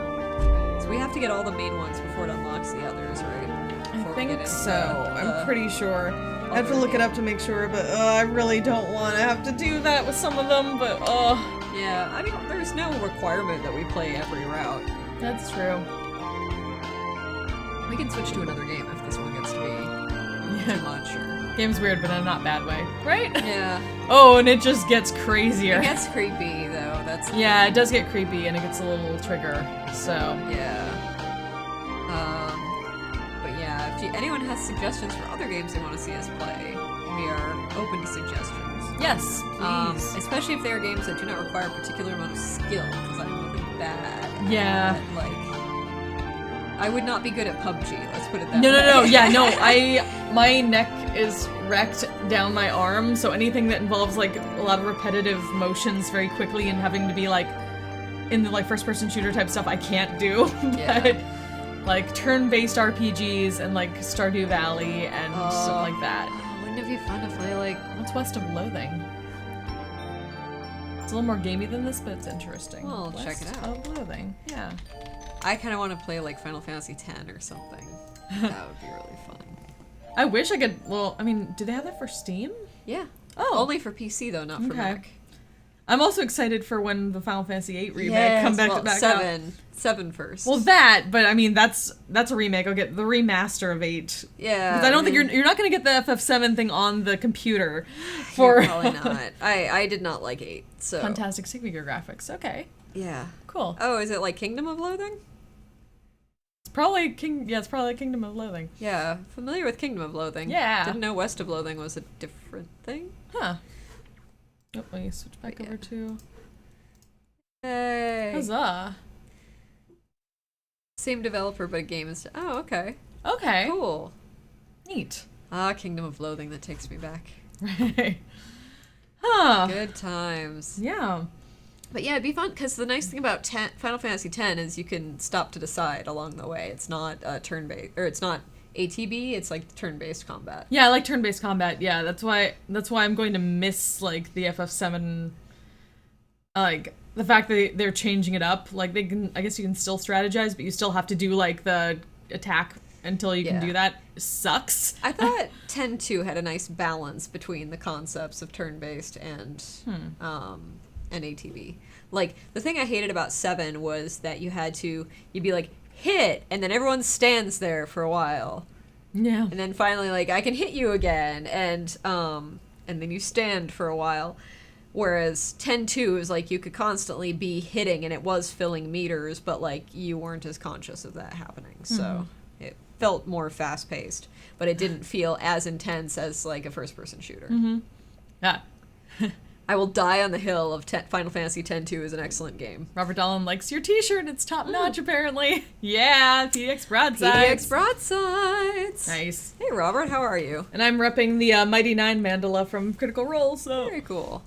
Speaker 2: So we have to get all the main ones before it unlocks the others, right?
Speaker 1: I think so. I'm pretty sure. I have to look it up to make sure, but I really don't want to have to do that with some of them, but
Speaker 2: Yeah, I mean, there's no requirement that we play every route.
Speaker 1: That's true.
Speaker 2: We can switch to another game if this one gets to be too much, or...
Speaker 1: Game's weird, but in a not bad way, right?
Speaker 2: Yeah.
Speaker 1: Oh, and it just gets crazier.
Speaker 2: It gets creepy, though. That's...
Speaker 1: Yeah, it does get creepy, and it gets a little trigger, so...
Speaker 2: Yeah. But yeah, if anyone has suggestions for other games they want to see us play, we are open to suggestions.
Speaker 1: Yes, please.
Speaker 2: Especially if they are games that do not require a particular amount of skill, because I'm really bad
Speaker 1: Yeah.
Speaker 2: at, like... I would not be good at PUBG, let's put it that way.
Speaker 1: No, yeah, no, my neck is wrecked down my arm, so anything that involves, like, a lot of repetitive motions very quickly and having to be, like, in the, like, first-person shooter type stuff I can't do. But, like, turn-based RPGs and, like, Stardew Valley and stuff like that.
Speaker 2: Wouldn't it be fun to play, like...
Speaker 1: What's West of Loathing? It's a little more gamey than this, but it's interesting.
Speaker 2: Well, check it out.
Speaker 1: West of Loathing, yeah.
Speaker 2: I kind of want to play, like, Final Fantasy X or something. That would be really fun.
Speaker 1: I wish I could, well, I mean, do they have that for Steam?
Speaker 2: Yeah.
Speaker 1: Oh.
Speaker 2: Only for PC, though, not for Mac.
Speaker 1: I'm also excited for when the Final Fantasy VIII remake come back out.
Speaker 2: 7 first.
Speaker 1: Well, but I mean that's a remake. I'll get the remaster of 8.
Speaker 2: Yeah,
Speaker 1: because I don't think you're not going to get the FF7 thing on the computer. For
Speaker 2: probably not. I did not like 8. So
Speaker 1: fantastic stick figure graphics. Okay,
Speaker 2: yeah,
Speaker 1: cool.
Speaker 2: Oh, is it like Kingdom of Loathing?
Speaker 1: It's probably it's probably Kingdom of Loathing.
Speaker 2: Yeah, familiar with Kingdom of Loathing.
Speaker 1: Yeah,
Speaker 2: didn't know West of Loathing was a different thing.
Speaker 1: Huh. Oh, let me switch back over to.
Speaker 2: Hey.
Speaker 1: Huzzah.
Speaker 2: Same developer, but a game is. Oh, okay.
Speaker 1: Okay.
Speaker 2: Cool.
Speaker 1: Neat.
Speaker 2: Kingdom of Loathing, that takes me back.
Speaker 1: Right. Huh.
Speaker 2: Good times.
Speaker 1: Yeah.
Speaker 2: But yeah, it'd be fun, because the nice thing about Final Fantasy X is you can stop to decide along the way. It's not turn-based, or it's not ATB, it's like turn-based combat.
Speaker 1: Yeah, I like turn-based combat. Yeah, that's why I'm going to miss like the FF7, like the fact that they're changing it up. Like I guess you can still strategize, but you still have to do like the attack until you can do that. It sucks.
Speaker 2: I thought 10-2 had a nice balance between the concepts of turn-based and ATB. Like the thing I hated about 7 was that you'd be like hit, and then everyone stands there for a while.
Speaker 1: Yeah.
Speaker 2: And then finally, like, I can hit you again, and then you stand for a while. Whereas 10-2 is like you could constantly be hitting, and it was filling meters, but like you weren't as conscious of that happening. So it felt more fast paced, but it didn't feel as intense as like a first person shooter.
Speaker 1: Mm-hmm. Yeah.
Speaker 2: I will die on the hill of Final Fantasy X-2 is an excellent game.
Speaker 1: Robert Dolan likes your t-shirt. It's top notch, apparently. Yeah, PDX broadsides.
Speaker 2: PDX broadsides.
Speaker 1: Nice.
Speaker 2: Hey, Robert, how are you?
Speaker 1: And I'm repping the Mighty Nine mandala from Critical Role, so...
Speaker 2: Very cool.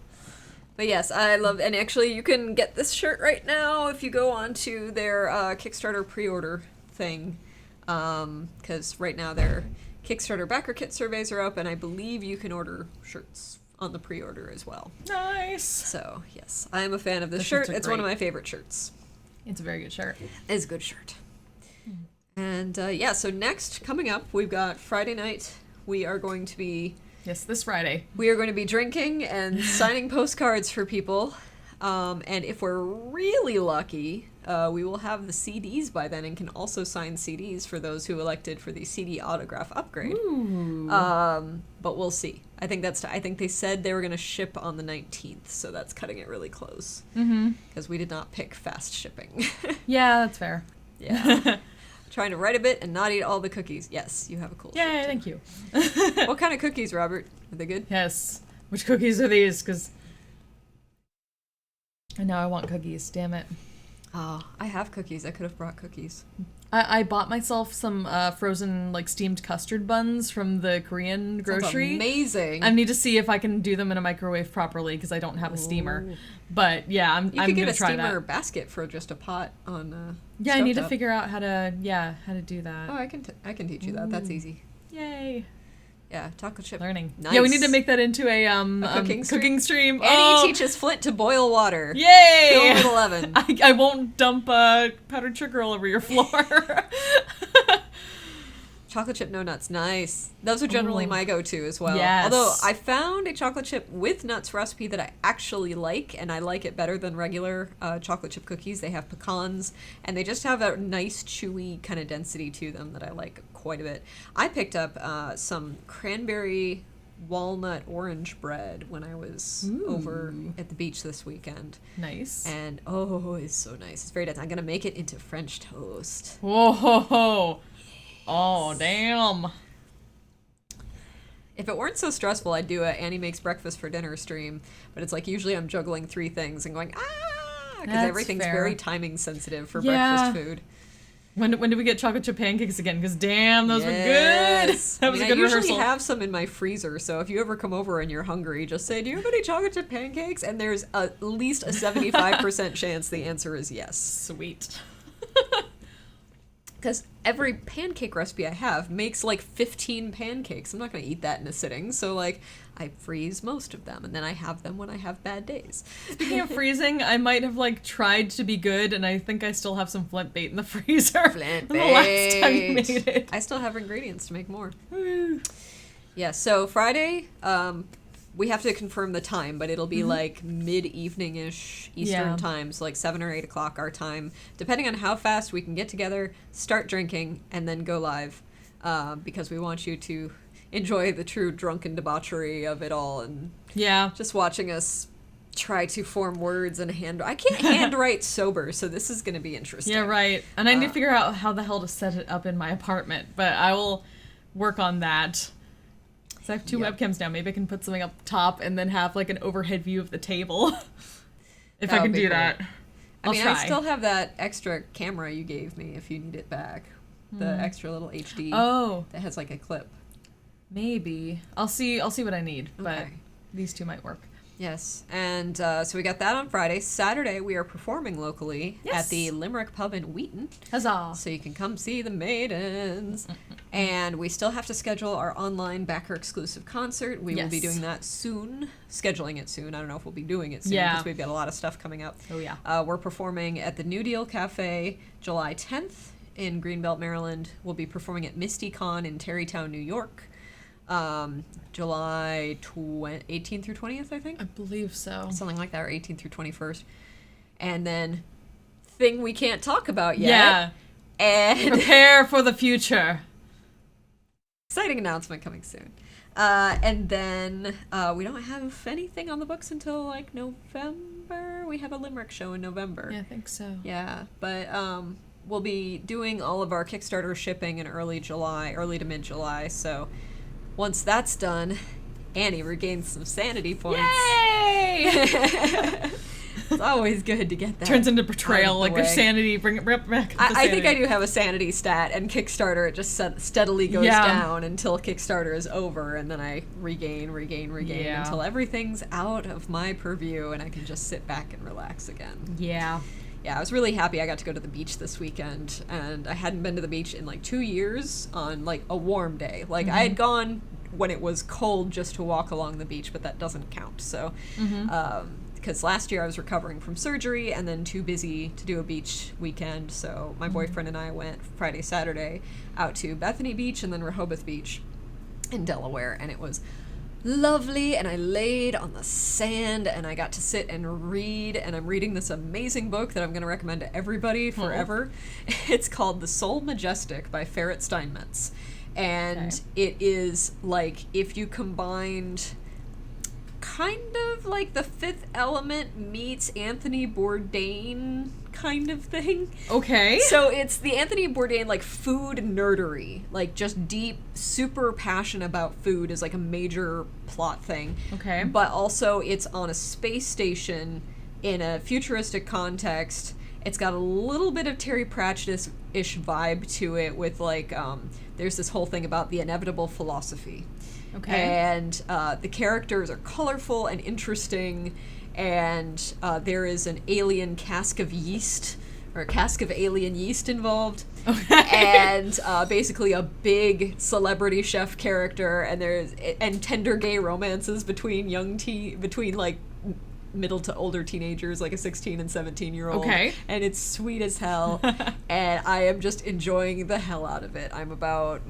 Speaker 2: But yes, I love... And actually, you can get this shirt right now if you go onto their Kickstarter pre-order thing. Because right now their Kickstarter backer kit surveys are up, and I believe you can order shirts on the pre-order as well.
Speaker 1: Nice.
Speaker 2: So, yes, I am a fan of this
Speaker 1: shirts
Speaker 2: shirt.
Speaker 1: are
Speaker 2: It's one of
Speaker 1: great.
Speaker 2: my favorite shirts.
Speaker 1: It's a very good shirt.
Speaker 2: It's a good shirt. And, so next, coming up, we've got Friday night. We are going to be
Speaker 1: This Friday.
Speaker 2: drinking and signing postcards for people. And if we're really lucky, we will have the CDs by then and can also sign CDs for those who elected for the CD autograph upgrade.
Speaker 1: Ooh.
Speaker 2: But we'll see. I think they said they were going to ship on the 19th, so that's cutting it really close.
Speaker 1: Mm-hmm.
Speaker 2: Because we did not pick fast shipping.
Speaker 1: Yeah, that's fair.
Speaker 2: Yeah. Trying to write a bit and not eat all the cookies. Yes, you have a cool shirt.
Speaker 1: Yay,
Speaker 2: too.
Speaker 1: thank you.
Speaker 2: What kind of cookies, Robert? Are they good?
Speaker 1: Yes. Which cookies are these? Because... And now I want cookies, damn it.
Speaker 2: Oh, I have cookies. I could have brought cookies.
Speaker 1: I bought myself some frozen, like, steamed custard buns from the Korean grocery.
Speaker 2: Sounds amazing.
Speaker 1: I need to see if I can do them in a microwave properly, because I don't have a steamer.
Speaker 2: Ooh.
Speaker 1: But, yeah, I'm
Speaker 2: You could
Speaker 1: going
Speaker 2: get
Speaker 1: to try
Speaker 2: a steamer
Speaker 1: that.
Speaker 2: basket for just a pot on
Speaker 1: Yeah, I need to
Speaker 2: stovetop.
Speaker 1: figure out how to do that.
Speaker 2: Oh, I can teach you that. That's
Speaker 1: Ooh.
Speaker 2: easy.
Speaker 1: Yay.
Speaker 2: Yeah, chocolate chip.
Speaker 1: Learning.
Speaker 2: Nice.
Speaker 1: Yeah, we need to make that into a
Speaker 2: cooking
Speaker 1: stream.
Speaker 2: Annie teaches Flint to boil water.
Speaker 1: Yay!
Speaker 2: Film at 11.
Speaker 1: I won't dump powdered sugar all over your floor.
Speaker 2: Chocolate chip no nuts, nice. Those are generally
Speaker 1: Ooh.
Speaker 2: my go-to as well.
Speaker 1: Yes.
Speaker 2: Although I found a chocolate chip with nuts recipe that I actually like, and I like it better than regular chocolate chip cookies. They have pecans, and they just have a nice chewy kind of density to them that I like quite a bit. I picked up some cranberry walnut orange bread when I was over at the beach this weekend.
Speaker 1: Nice.
Speaker 2: And it's so nice. It's very dense. I'm gonna make it into French toast.
Speaker 1: Whoa ho ho. Oh damn.
Speaker 2: If it weren't so stressful, I'd do a Annie Makes Breakfast for Dinner stream, but it's like usually I'm juggling 3 things and going, because
Speaker 1: That's
Speaker 2: everything's
Speaker 1: fair.
Speaker 2: very timing sensitive for
Speaker 1: Yeah.
Speaker 2: breakfast food.
Speaker 1: When did we get chocolate chip pancakes again? Because damn, those were good.
Speaker 2: Yes.
Speaker 1: That was a
Speaker 2: I
Speaker 1: good
Speaker 2: usually
Speaker 1: rehearsal.
Speaker 2: have some in my freezer, so if you ever come over and you're hungry, just say, do you have any chocolate chip pancakes? And there's at least a 75% chance the answer is yes.
Speaker 1: Sweet.
Speaker 2: Because every pancake recipe I have makes like 15 pancakes. I'm not going to eat that in a sitting. So, like, I freeze most of them, and then I have them when I have bad days.
Speaker 1: Speaking of freezing, I might have like tried to be good, and I think I still have some flint bait in the freezer.
Speaker 2: Flint
Speaker 1: from the last time you
Speaker 2: bait.
Speaker 1: made it.
Speaker 2: I still have ingredients to make more.
Speaker 1: Woo.
Speaker 2: Yeah, so Friday, we have to confirm the time, but it'll be like mid-evening-ish Eastern time, so like 7 or 8 o'clock our time, depending on how fast we can get together, start drinking, and then go live, because we want you to enjoy the true drunken debauchery of it all, and just watching us try to form words and I can't handwrite sober, so this is going to be interesting.
Speaker 1: Yeah, right. And I need to figure out how the hell to set it up in my apartment, but I will work on that. So I have 2 webcams now. Maybe I can put something up top and then have like an overhead view of the table. If I can do that. I'll try.
Speaker 2: I still have that extra camera you gave me if you need it back. The extra little HD.
Speaker 1: Oh.
Speaker 2: That has like a clip.
Speaker 1: Maybe. I'll see what I need, but these 2 might work.
Speaker 2: Yes, and so we got that on Friday. Saturday, we are performing locally at the Limerick Pub in Wheaton.
Speaker 1: Huzzah!
Speaker 2: So you can come see the Maidens. And we still have to schedule our online backer exclusive concert. We will be doing that soon, scheduling it soon. I don't know if we'll be doing it soon because we've got a lot of stuff coming up.
Speaker 1: Oh, yeah.
Speaker 2: We're performing at the New Deal Cafe July 10th in Greenbelt, Maryland. We'll be performing at MistyCon in Tarrytown, New York. July 18th through 20th, I think.
Speaker 1: I believe so.
Speaker 2: Something like that, or 18th through 21st. And then, thing we can't talk about yet.
Speaker 1: Yeah.
Speaker 2: And
Speaker 1: prepare for the future.
Speaker 2: Exciting announcement coming soon. And then, we don't have anything on the books until, like, November. We have a Limerick show in November.
Speaker 1: Yeah, I think so.
Speaker 2: Yeah, but, we'll be doing all of our Kickstarter shipping in early to mid-July, so once that's done, Annie regains some sanity points.
Speaker 1: Yay!
Speaker 2: It's always good to get that.
Speaker 1: Turns into betrayal, like your sanity, bring it back.
Speaker 2: I think I do have a sanity stat, and Kickstarter, it just steadily goes down until Kickstarter is over, and then I regain until everything's out of my purview, and I can just sit back and relax again.
Speaker 1: Yeah.
Speaker 2: Yeah, I was really happy I got to go to the beach this weekend, and I hadn't been to the beach in like 2 years on like a warm day. Like I had gone when it was cold just to walk along the beach, but that doesn't count. So, because last year I was recovering from surgery and then too busy to do a beach weekend, so my boyfriend and I went Friday, Saturday out to Bethany Beach and then Rehoboth Beach in Delaware, and it was lovely, and I laid on the sand and I got to sit and read, and I'm reading this amazing book that I'm going to recommend to everybody forever. It's called The Soul Majestic by Ferret Steinmetz, and it is like if you combined kind of like The Fifth Element meets Anthony Bourdain kind of thing.
Speaker 1: Okay.
Speaker 2: So it's the Anthony Bourdain, like, food nerdery. Like, just deep, super passion about food is, like, a major plot thing.
Speaker 1: Okay.
Speaker 2: But also it's on a space station in a futuristic context. It's got a little bit of Terry Pratchett-ish vibe to it with, like, there's this whole thing about the inevitable philosophy.
Speaker 1: Okay.
Speaker 2: And the characters are colorful and interesting, and there is an alien cask of yeast, or a cask of alien yeast involved.
Speaker 1: Okay.
Speaker 2: And basically a big celebrity chef character, and tender gay romances between between like middle to older teenagers, like a 16 and 17-year-old.
Speaker 1: Okay.
Speaker 2: And it's sweet as hell. And I am just enjoying the hell out of it. I'm about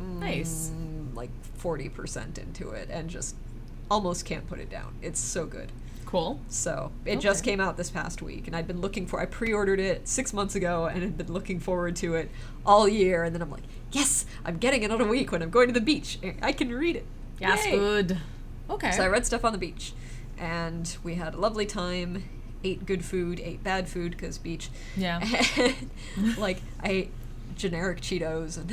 Speaker 2: like 40% into it and just almost can't put it down. It's so good.
Speaker 1: Cool.
Speaker 2: So it just came out this past week, and I pre-ordered it 6 months ago and had been looking forward to it all year, and then I'm like, yes, I'm getting it on a week when I'm going to the beach. I can read it.
Speaker 1: Yes,
Speaker 2: Yay.
Speaker 1: good. Okay.
Speaker 2: So I read stuff on the beach, and we had a lovely time, ate good food, ate bad food, because beach.
Speaker 1: Yeah.
Speaker 2: And, like, I ate generic Cheetos and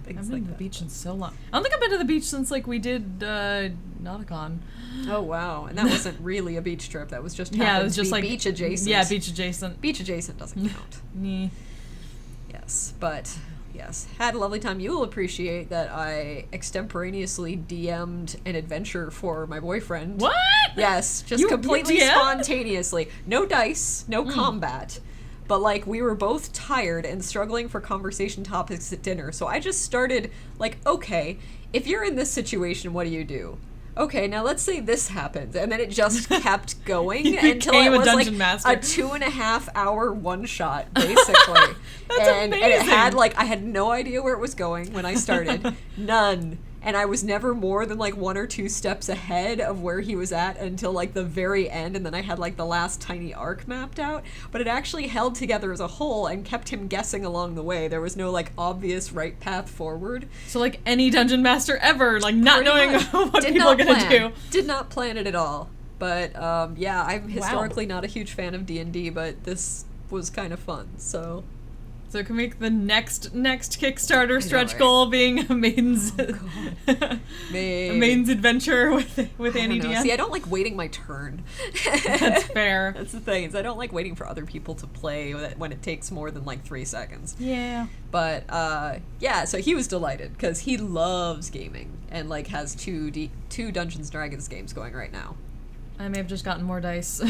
Speaker 2: things
Speaker 1: I've been
Speaker 2: like
Speaker 1: to the
Speaker 2: that.
Speaker 1: beach in so long. I don't think I've been to the beach since, like, we did Nauticon.
Speaker 2: Oh, wow. And that wasn't really a beach trip. That was just
Speaker 1: Yeah, it was just, like,
Speaker 2: beach adjacent.
Speaker 1: Yeah, beach adjacent.
Speaker 2: Beach adjacent doesn't count.
Speaker 1: Nee.
Speaker 2: Yes, but yes, had a lovely time. You will appreciate that I extemporaneously DM'd an adventure for my boyfriend.
Speaker 1: What?
Speaker 2: Yes, just
Speaker 1: You
Speaker 2: completely
Speaker 1: DM'd?
Speaker 2: spontaneously. No dice, no combat. But, like, we were both tired and struggling for conversation topics at dinner. So I just started, like, okay, if you're in this situation, what do you do? Okay, now let's say this happens. And then it just kept going
Speaker 1: You
Speaker 2: until
Speaker 1: became
Speaker 2: it
Speaker 1: a
Speaker 2: was,
Speaker 1: dungeon
Speaker 2: like,
Speaker 1: master.
Speaker 2: a 2.5 hour one-shot, basically.
Speaker 1: That's
Speaker 2: and it had,
Speaker 1: amazing.
Speaker 2: like, I had no idea where it was going when I started. None. and I was never more than like 1 or 2 steps ahead of where he was at until like the very end, and then I had like the last tiny arc mapped out. But it actually held together as a whole and kept him guessing along the way. There was no like obvious right path forward.
Speaker 1: So like any dungeon master ever, like not
Speaker 2: Pretty
Speaker 1: knowing
Speaker 2: much.
Speaker 1: what
Speaker 2: Did
Speaker 1: people are
Speaker 2: not
Speaker 1: gonna
Speaker 2: plan.
Speaker 1: do.
Speaker 2: Did not plan it at all. But yeah, I'm historically not a huge fan of D&D, but this was kind of fun. So
Speaker 1: can make the next Kickstarter stretch
Speaker 2: right?
Speaker 1: goal being a maiden's a maiden's adventure with Annie
Speaker 2: I don't know.
Speaker 1: Deanne.
Speaker 2: See, I don't like waiting my turn.
Speaker 1: That's fair.
Speaker 2: That's the thing, is I don't like waiting for other people to play when it takes more than like 3 seconds.
Speaker 1: Yeah.
Speaker 2: But yeah, so he was delighted because he loves gaming and like has two Dungeons and Dragons games going right now.
Speaker 1: I may have just gotten more dice.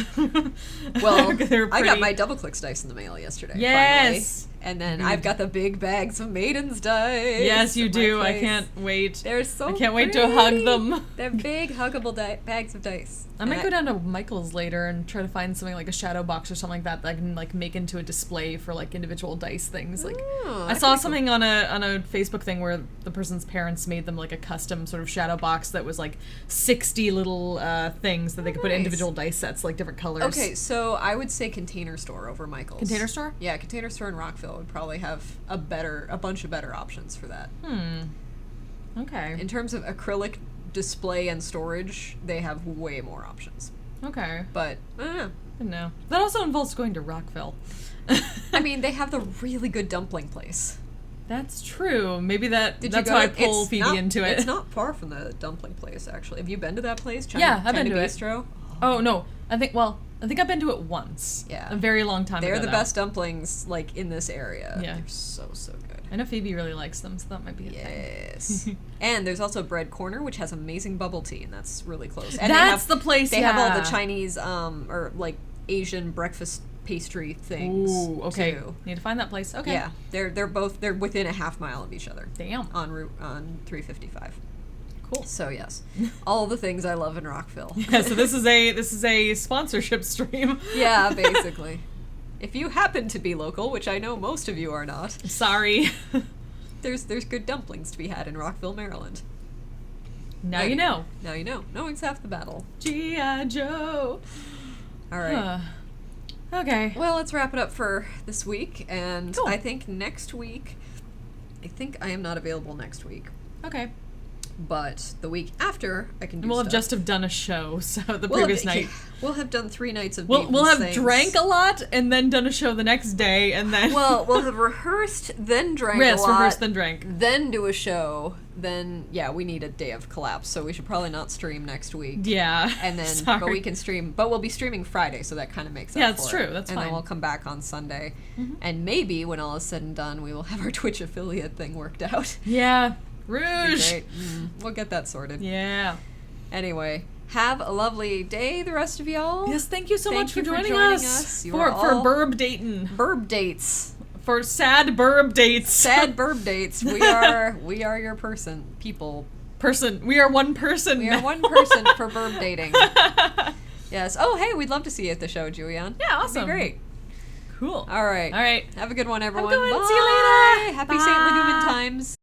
Speaker 2: Well,
Speaker 1: They're
Speaker 2: I got
Speaker 1: pretty-
Speaker 2: my double clicks dice in the mail yesterday.
Speaker 1: Yes!
Speaker 2: Finally. And then I've got the big bags of Maidens dice.
Speaker 1: Yes, you
Speaker 2: at my
Speaker 1: do. I
Speaker 2: place.
Speaker 1: can't wait.
Speaker 2: They're so
Speaker 1: I can't wait to hug
Speaker 2: pretty.
Speaker 1: them.
Speaker 2: They're big, huggable bags of dice.
Speaker 1: I might go down to Michael's later and try to find something like a shadow box or something like that I can like make into a display for like individual dice things. Like
Speaker 2: Oh,
Speaker 1: I saw something on a Facebook thing where the person's parents made them like a custom sort of shadow box that was like 60 little things that they could put
Speaker 2: nice.
Speaker 1: individual dice sets, like different colors.
Speaker 2: Okay, so I would say Container Store over Michael's.
Speaker 1: Container Store?
Speaker 2: Yeah, Container Store in Rockville would probably have a bunch of better options for that.
Speaker 1: Okay.
Speaker 2: In terms of acrylic display and storage, they have way more options.
Speaker 1: Okay.
Speaker 2: But I don't know.
Speaker 1: I didn't know. That also involves going to Rockville.
Speaker 2: I mean, they have the really good dumpling place.
Speaker 1: That's true. Maybe
Speaker 2: Did you
Speaker 1: that's
Speaker 2: go
Speaker 1: how I
Speaker 2: to-
Speaker 1: pull
Speaker 2: it's
Speaker 1: Phoebe
Speaker 2: not-
Speaker 1: into it.
Speaker 2: It's not far from the dumpling place, actually. Have you been to that place?
Speaker 1: Yeah, I've been
Speaker 2: China
Speaker 1: to it.
Speaker 2: Bistro?
Speaker 1: Oh no, I think I've been to it once.
Speaker 2: Yeah.
Speaker 1: A very long time ago.
Speaker 2: They're the
Speaker 1: though.
Speaker 2: best dumplings, like, in this area.
Speaker 1: Yeah.
Speaker 2: They're so good.
Speaker 1: I know Phoebe really likes them, so that might be a thing.
Speaker 2: Yes. And there's also Bread Corner, which has amazing bubble tea, and that's really close. And
Speaker 1: That's the place.
Speaker 2: They have all
Speaker 1: yeah.
Speaker 2: the Chinese, or, like, Asian breakfast pastry things.
Speaker 1: Ooh, okay.
Speaker 2: Too.
Speaker 1: Need to find that place. Okay.
Speaker 2: Yeah. They're within a half mile of each other.
Speaker 1: Damn.
Speaker 2: On 355.
Speaker 1: Cool.
Speaker 2: So yes, all the things I love in Rockville.
Speaker 1: Yeah. So this is a sponsorship stream.
Speaker 2: Yeah, basically. If you happen to be local, which I know most of you are not,
Speaker 1: Sorry.
Speaker 2: there's good dumplings to be had in Rockville, Maryland.
Speaker 1: Now you know.
Speaker 2: Now you know. Knowing's half the battle.
Speaker 1: G.I. Joe.
Speaker 2: All right.
Speaker 1: Okay.
Speaker 2: Well, let's wrap it up for this week, and
Speaker 1: Cool.
Speaker 2: I think next week, I am not available next week,
Speaker 1: Okay.
Speaker 2: but the week after I can do
Speaker 1: And we'll have
Speaker 2: stuff.
Speaker 1: just have done a show, so the
Speaker 2: We'll
Speaker 1: previous
Speaker 2: have-
Speaker 1: night.
Speaker 2: We'll have done 3 nights of
Speaker 1: We'll
Speaker 2: Maidens
Speaker 1: have
Speaker 2: things.
Speaker 1: drank a lot and then done a show the next day and then
Speaker 2: Well, we'll have rehearsed, then drank
Speaker 1: yes,
Speaker 2: a lot,
Speaker 1: rehearsed then drank.
Speaker 2: then do a show, then, yeah, we need a day of collapse, so we should probably not stream next week.
Speaker 1: Yeah.
Speaker 2: And then,
Speaker 1: Sorry.
Speaker 2: but we can stream, but we'll be streaming Friday, so that kind of makes up
Speaker 1: Yeah,
Speaker 2: for
Speaker 1: it's
Speaker 2: it.
Speaker 1: true, that's
Speaker 2: and
Speaker 1: fine.
Speaker 2: then we'll come back on Sunday. And maybe, when all is said and done, we will have our Twitch affiliate thing worked out.
Speaker 1: Yeah.
Speaker 2: Be
Speaker 1: Rouge.
Speaker 2: great. We'll get that sorted.
Speaker 1: Yeah.
Speaker 2: Anyway, have a lovely day, the rest of y'all.
Speaker 1: Yes, thank you so
Speaker 2: Thank
Speaker 1: much for
Speaker 2: you for
Speaker 1: joining
Speaker 2: joining
Speaker 1: us.
Speaker 2: us. You
Speaker 1: For
Speaker 2: are all-
Speaker 1: burb dating.
Speaker 2: Burb dates.
Speaker 1: For sad burb dates.
Speaker 2: Sad burb dates. We are your people.
Speaker 1: person. We are one person.
Speaker 2: We are
Speaker 1: now.
Speaker 2: one person for burb dating. Yes. Oh, hey, we'd love to see you at the show, Julianne.
Speaker 1: Yeah, awesome.
Speaker 2: That'd be great.
Speaker 1: Cool.
Speaker 2: All right.
Speaker 1: All right.
Speaker 2: Have a good one, everyone.
Speaker 1: good one.
Speaker 2: Bye.
Speaker 1: See you later.
Speaker 2: Happy St.
Speaker 1: Bye.
Speaker 2: Legumin times.